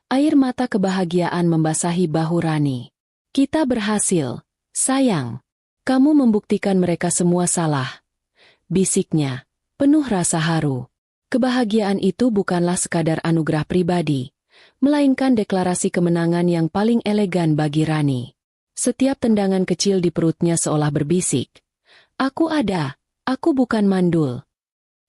Air mata kebahagiaan membasahi bahu Rani. Kita berhasil, sayang. Kamu membuktikan mereka semua salah, bisiknya, penuh rasa haru. Kebahagiaan itu bukanlah sekadar anugerah pribadi, melainkan deklarasi kemenangan yang paling elegan bagi Rani. Setiap tendangan kecil di perutnya seolah berbisik, "Aku ada, aku bukan mandul."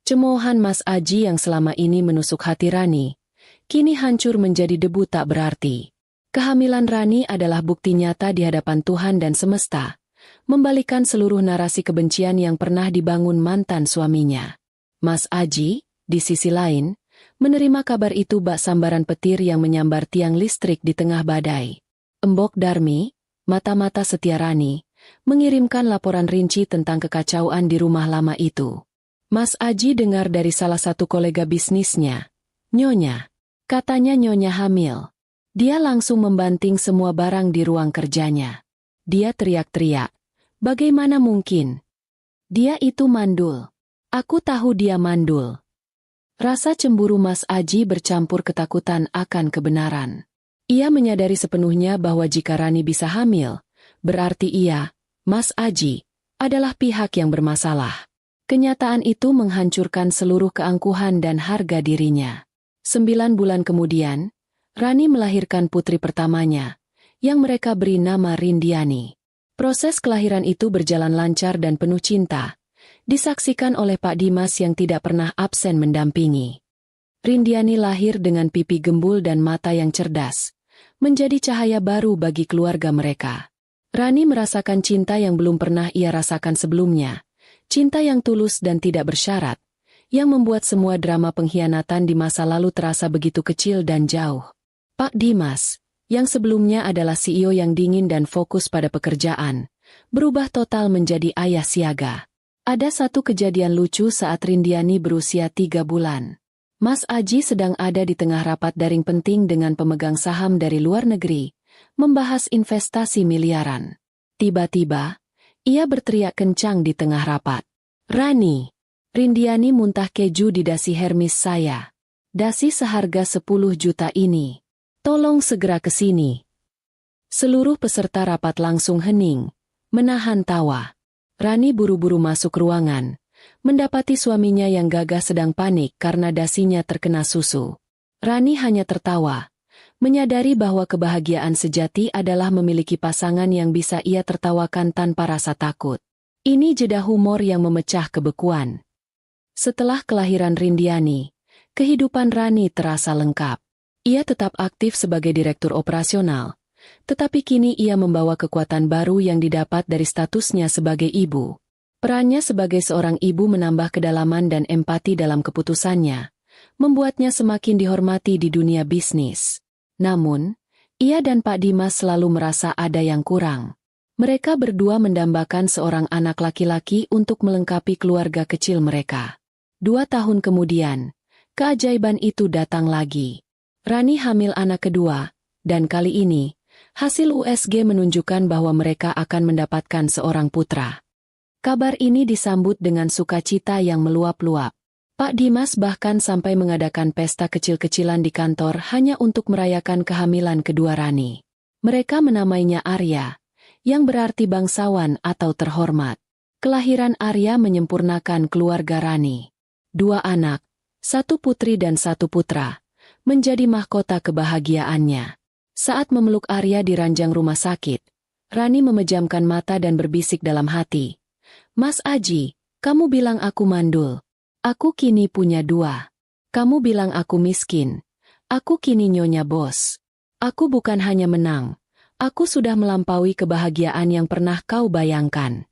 Cemoohan Mas Aji yang selama ini menusuk hati Rani, kini hancur menjadi debu tak berarti. Kehamilan Rani adalah bukti nyata di hadapan Tuhan dan semesta, membalikan seluruh narasi kebencian yang pernah dibangun mantan suaminya. Mas Aji, di sisi lain, menerima kabar itu bak sambaran petir yang menyambar tiang listrik di tengah badai. Embok Darmi, mata-mata setia Rani, mengirimkan laporan rinci tentang kekacauan di rumah lama itu. Mas Aji dengar dari salah satu kolega bisnisnya. "Nyonya," katanya, "Nyonya hamil." Dia langsung membanting semua barang di ruang kerjanya. Dia teriak-teriak, "Bagaimana mungkin? Dia itu mandul. Aku tahu dia mandul." Rasa cemburu Mas Aji bercampur ketakutan akan kebenaran. Ia menyadari sepenuhnya bahwa jika Rani bisa hamil, berarti ia, Mas Aji, adalah pihak yang bermasalah. Kenyataan itu menghancurkan seluruh keangkuhan dan harga dirinya. 9 bulan kemudian, Rani melahirkan putri pertamanya, yang mereka beri nama Rindiani. Proses kelahiran itu berjalan lancar dan penuh cinta, disaksikan oleh Pak Dimas yang tidak pernah absen mendampingi. Rindiani lahir dengan pipi gembul dan mata yang cerdas, menjadi cahaya baru bagi keluarga mereka. Rani merasakan cinta yang belum pernah ia rasakan sebelumnya, cinta yang tulus dan tidak bersyarat, yang membuat semua drama pengkhianatan di masa lalu terasa begitu kecil dan jauh. Pak Dimas, yang sebelumnya adalah CEO yang dingin dan fokus pada pekerjaan, berubah total menjadi ayah siaga. Ada satu kejadian lucu saat Rindiani berusia 3 bulan. Mas Aji sedang ada di tengah rapat daring penting dengan pemegang saham dari luar negeri, membahas investasi miliaran. Tiba-tiba, ia berteriak kencang di tengah rapat. "Rani, Rindiani muntah keju di dasi Hermes saya. Dasi seharga 10 juta ini. Tolong segera ke sini." Seluruh peserta rapat langsung hening, menahan tawa. Rani buru-buru masuk ruangan, mendapati suaminya yang gagah sedang panik karena dasinya terkena susu. Rani hanya tertawa, menyadari bahwa kebahagiaan sejati adalah memiliki pasangan yang bisa ia tertawakan tanpa rasa takut. Ini jeda humor yang memecah kebekuan. Setelah kelahiran Rindiani, kehidupan Rani terasa lengkap. Ia tetap aktif sebagai direktur operasional, tetapi kini ia membawa kekuatan baru yang didapat dari statusnya sebagai ibu. Perannya sebagai seorang ibu menambah kedalaman dan empati dalam keputusannya, membuatnya semakin dihormati di dunia bisnis. Namun, ia dan Pak Dimas selalu merasa ada yang kurang. Mereka berdua mendambakan seorang anak laki-laki untuk melengkapi keluarga kecil mereka. 2 tahun kemudian, keajaiban itu datang lagi. Rani hamil anak kedua, dan kali ini, hasil USG menunjukkan bahwa mereka akan mendapatkan seorang putra. Kabar ini disambut dengan sukacita yang meluap-luap. Pak Dimas bahkan sampai mengadakan pesta kecil-kecilan di kantor hanya untuk merayakan kehamilan kedua Rani. Mereka menamainya Arya, yang berarti bangsawan atau terhormat. Kelahiran Arya menyempurnakan keluarga Rani. 2 anak, 1 putri dan 1 putra, menjadi mahkota kebahagiaannya. Saat memeluk Arya di ranjang rumah sakit, Rani memejamkan mata dan berbisik dalam hati. "Mas Aji, kamu bilang aku mandul. Aku kini punya 2. Kamu bilang aku miskin. Aku kini nyonya bos. Aku bukan hanya menang. Aku sudah melampaui kebahagiaan yang pernah kau bayangkan."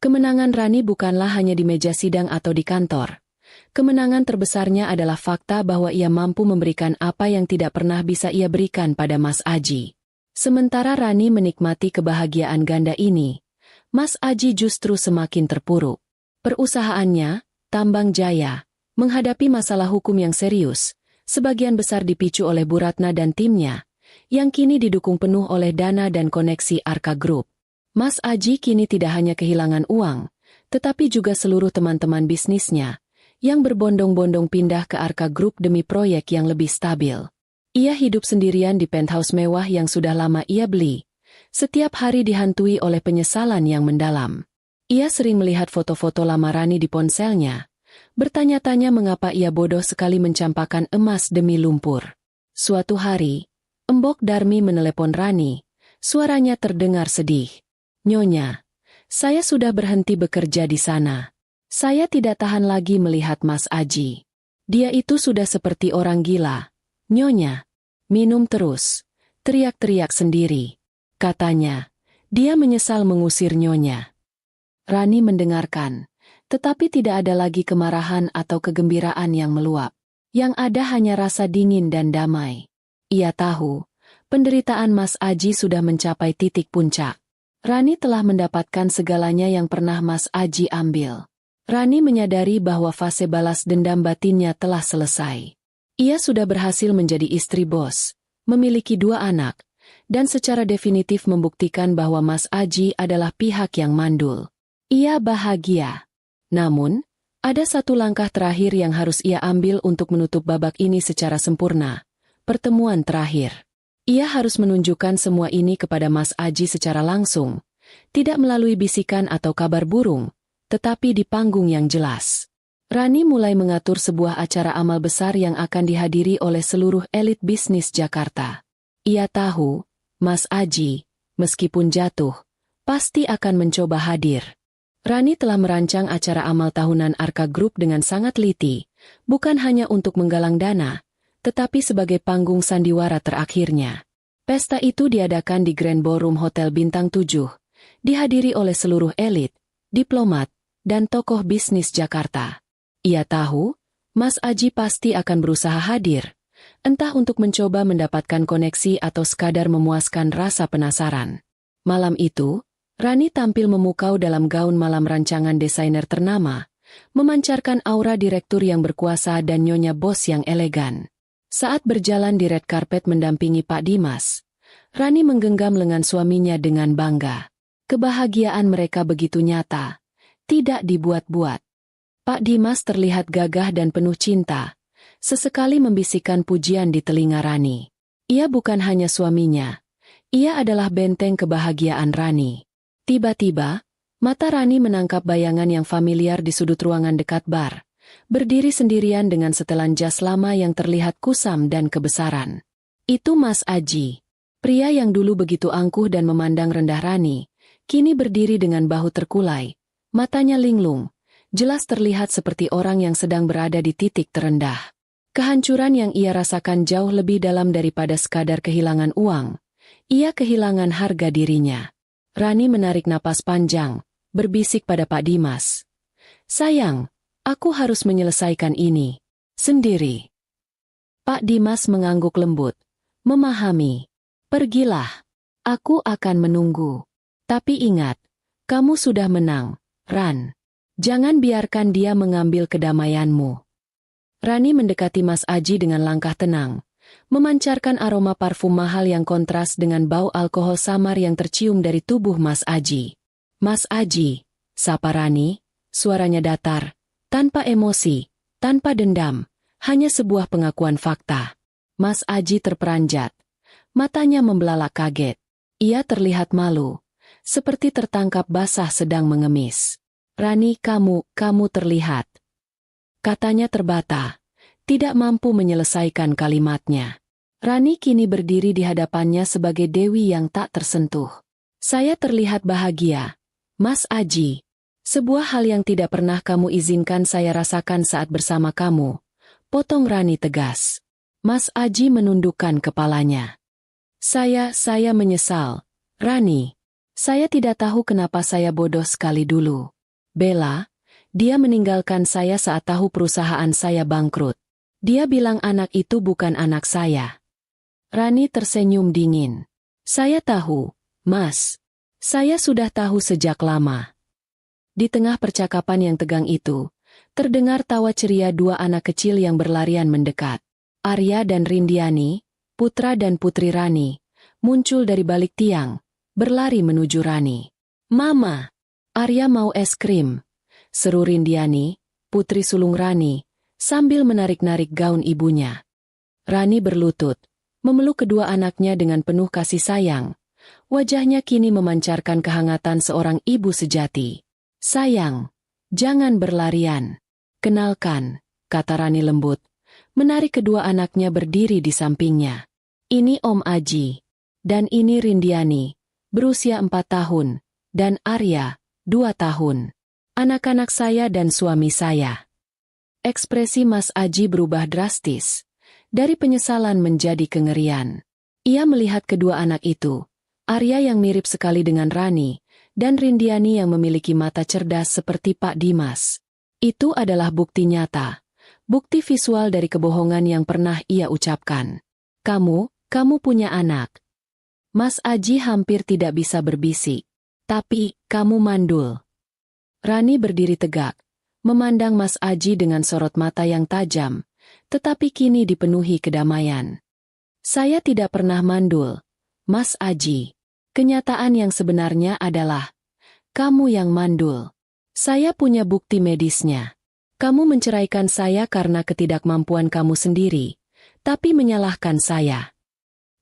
Kemenangan Rani bukanlah hanya di meja sidang atau di kantor. Kemenangan terbesarnya adalah fakta bahwa ia mampu memberikan apa yang tidak pernah bisa ia berikan pada Mas Aji. Sementara Rani menikmati kebahagiaan ganda ini, Mas Aji justru semakin terpuruk. Perusahaannya, Tambang Jaya, menghadapi masalah hukum yang serius, sebagian besar dipicu oleh Bu Ratna dan timnya, yang kini didukung penuh oleh dana dan koneksi Arka Group. Mas Aji kini tidak hanya kehilangan uang, tetapi juga seluruh teman-teman bisnisnya, yang berbondong-bondong pindah ke Arka Group demi proyek yang lebih stabil. Ia hidup sendirian di penthouse mewah yang sudah lama ia beli. Setiap hari dihantui oleh penyesalan yang mendalam. Ia sering melihat foto-foto lama Rani di ponselnya, bertanya-tanya mengapa ia bodoh sekali mencampakkan emas demi lumpur. Suatu hari, Embok Darmi menelepon Rani. Suaranya terdengar sedih. "Nyonya, saya sudah berhenti bekerja di sana. Saya tidak tahan lagi melihat Mas Aji. Dia itu sudah seperti orang gila. Nyonya, minum terus," teriak-teriak sendiri. Katanya, dia menyesal mengusir Nyonya. Rani mendengarkan, tetapi tidak ada lagi kemarahan atau kegembiraan yang meluap. Yang ada hanya rasa dingin dan damai. Ia tahu, penderitaan Mas Aji sudah mencapai titik puncak. Rani telah mendapatkan segalanya yang pernah Mas Aji ambil. Rani menyadari bahwa fase balas dendam batinnya telah selesai. Ia sudah berhasil menjadi istri bos, memiliki 2 anak, dan secara definitif membuktikan bahwa Mas Aji adalah pihak yang mandul. Ia bahagia. Namun, ada satu langkah terakhir yang harus ia ambil untuk menutup babak ini secara sempurna. Pertemuan terakhir. Ia harus menunjukkan semua ini kepada Mas Aji secara langsung, tidak melalui bisikan atau kabar burung, tetapi di panggung yang jelas. Rani mulai mengatur sebuah acara amal besar yang akan dihadiri oleh seluruh elit bisnis Jakarta. Ia tahu, Mas Aji, meskipun jatuh, pasti akan mencoba hadir. Rani telah merancang acara amal tahunan Arka Group dengan sangat teliti, bukan hanya untuk menggalang dana, tetapi sebagai panggung sandiwara terakhirnya. Pesta itu diadakan di Grand Ballroom Hotel Bintang 7, dihadiri oleh seluruh elit, diplomat, dan tokoh bisnis Jakarta. Ia tahu, Mas Aji pasti akan berusaha hadir, entah untuk mencoba mendapatkan koneksi atau sekadar memuaskan rasa penasaran. Malam itu, Rani tampil memukau dalam gaun malam rancangan desainer ternama, memancarkan aura direktur yang berkuasa dan nyonya bos yang elegan. Saat berjalan di red carpet mendampingi Pak Dimas, Rani menggenggam lengan suaminya dengan bangga. Kebahagiaan mereka begitu nyata, tidak dibuat-buat. Pak Dimas terlihat gagah dan penuh cinta, sesekali membisikkan pujian di telinga Rani. Ia bukan hanya suaminya, ia adalah benteng kebahagiaan Rani. Tiba-tiba, mata Rani menangkap bayangan yang familiar di sudut ruangan dekat bar. Berdiri sendirian dengan setelan jas lama yang terlihat kusam dan kebesaran. Itu Mas Aji. Pria yang dulu begitu angkuh dan memandang rendah Rani, kini berdiri dengan bahu terkulai, Matanya linglung, jelas terlihat seperti orang yang sedang berada di titik terendah. Kehancuran yang ia rasakan jauh lebih dalam daripada sekadar kehilangan uang. Ia kehilangan harga dirinya. Rani menarik napas panjang, berbisik pada Pak Dimas. "Sayang, aku harus menyelesaikan ini sendiri." Pak Dimas mengangguk lembut, memahami. "Pergilah. Aku akan menunggu. Tapi ingat, kamu sudah menang, Ran. Jangan biarkan dia mengambil kedamaianmu." Rani mendekati Mas Aji dengan langkah tenang, memancarkan aroma parfum mahal yang kontras dengan bau alkohol samar yang tercium dari tubuh Mas Aji. "Mas Aji," sapa Rani, suaranya datar, tanpa emosi, tanpa dendam, hanya sebuah pengakuan fakta. Mas Aji terperanjat. Matanya membelalak kaget. Ia terlihat malu, seperti tertangkap basah sedang mengemis. "Rani, kamu terlihat." Katanya terbata, tidak mampu menyelesaikan kalimatnya. Rani kini berdiri di hadapannya sebagai dewi yang tak tersentuh. "Saya terlihat bahagia, Mas Aji. Sebuah hal yang tidak pernah kamu izinkan saya rasakan saat bersama kamu," potong Rani tegas. Mas Aji menundukkan kepalanya. Saya menyesal, Rani. Saya tidak tahu kenapa saya bodoh sekali dulu. Bella, dia meninggalkan saya saat tahu perusahaan saya bangkrut. Dia bilang anak itu bukan anak saya." Rani tersenyum dingin. "Saya tahu, Mas. Saya sudah tahu sejak lama." Di tengah percakapan yang tegang itu, terdengar tawa ceria dua anak kecil yang berlarian mendekat. Arya dan Rindiani, putra dan putri Rani, muncul dari balik tiang, berlari menuju Rani. "Mama, Arya mau es krim," seru Rindiani, putri sulung Rani, sambil menarik-narik gaun ibunya. Rani berlutut, memeluk kedua anaknya dengan penuh kasih sayang. Wajahnya kini memancarkan kehangatan seorang ibu sejati. "Sayang, jangan berlarian. Kenalkan," kata Rani lembut, menarik kedua anaknya berdiri di sampingnya. "Ini Om Aji. Dan ini Rindiani, berusia 4 tahun, dan Arya, 2 tahun. Anak-anak saya dan suami saya." Ekspresi Mas Aji berubah drastis, dari penyesalan menjadi kengerian. Ia melihat kedua anak itu, Arya yang mirip sekali dengan Rani, dan Rindiani yang memiliki mata cerdas seperti Pak Dimas. Itu adalah bukti nyata, bukti visual dari kebohongan yang pernah ia ucapkan. Kamu punya anak." Mas Aji hampir tidak bisa berbisik. "Tapi, kamu mandul." Rani berdiri tegak, memandang Mas Aji dengan sorot mata yang tajam, tetapi kini dipenuhi kedamaian. "Saya tidak pernah mandul, Mas Aji. Kenyataan yang sebenarnya adalah, kamu yang mandul. Saya punya bukti medisnya. Kamu menceraikan saya karena ketidakmampuan kamu sendiri, tapi menyalahkan saya."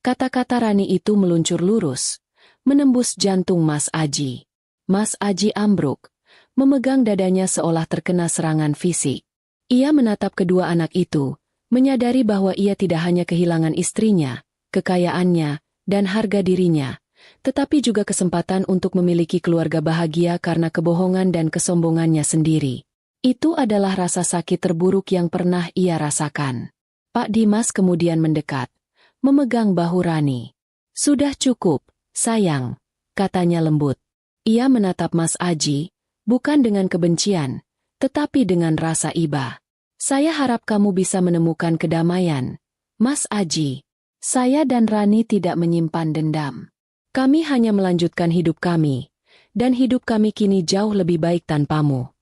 Kata-kata Rani itu meluncur lurus, menembus jantung Mas Aji. Mas Aji ambruk, memegang dadanya seolah terkena serangan fisik. Ia menatap kedua anak itu, menyadari bahwa ia tidak hanya kehilangan istrinya, kekayaannya, dan harga dirinya, tetapi juga kesempatan untuk memiliki keluarga bahagia karena kebohongan dan kesombongannya sendiri. Itu adalah rasa sakit terburuk yang pernah ia rasakan. Pak Dimas kemudian mendekat, memegang bahu Rani. "Sudah cukup, sayang," katanya lembut. Ia menatap Mas Aji, bukan dengan kebencian, tetapi dengan rasa iba. "Saya harap kamu bisa menemukan kedamaian, Mas Aji. Saya dan Rani tidak menyimpan dendam. Kami hanya melanjutkan hidup kami, dan hidup kami kini jauh lebih baik tanpamu."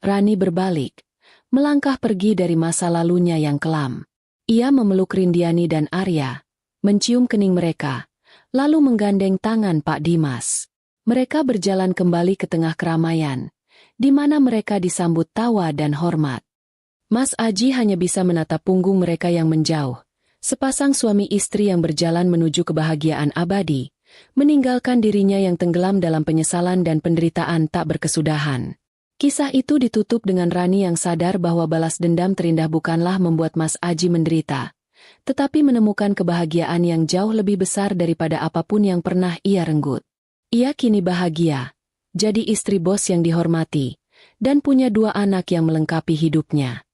Rani berbalik, melangkah pergi dari masa lalunya yang kelam. Ia memeluk Rindiani dan Arya, mencium kening mereka, lalu menggandeng tangan Pak Dimas. Mereka berjalan kembali ke tengah keramaian, di mana mereka disambut tawa dan hormat. Mas Aji hanya bisa menatap punggung mereka yang menjauh, sepasang suami istri yang berjalan menuju kebahagiaan abadi, meninggalkan dirinya yang tenggelam dalam penyesalan dan penderitaan tak berkesudahan. Kisah itu ditutup dengan Rani yang sadar bahwa balas dendam terindah bukanlah membuat Mas Aji menderita, tetapi menemukan kebahagiaan yang jauh lebih besar daripada apapun yang pernah ia renggut. Ia kini bahagia, jadi istri bos yang dihormati, dan punya 2 anak yang melengkapi hidupnya.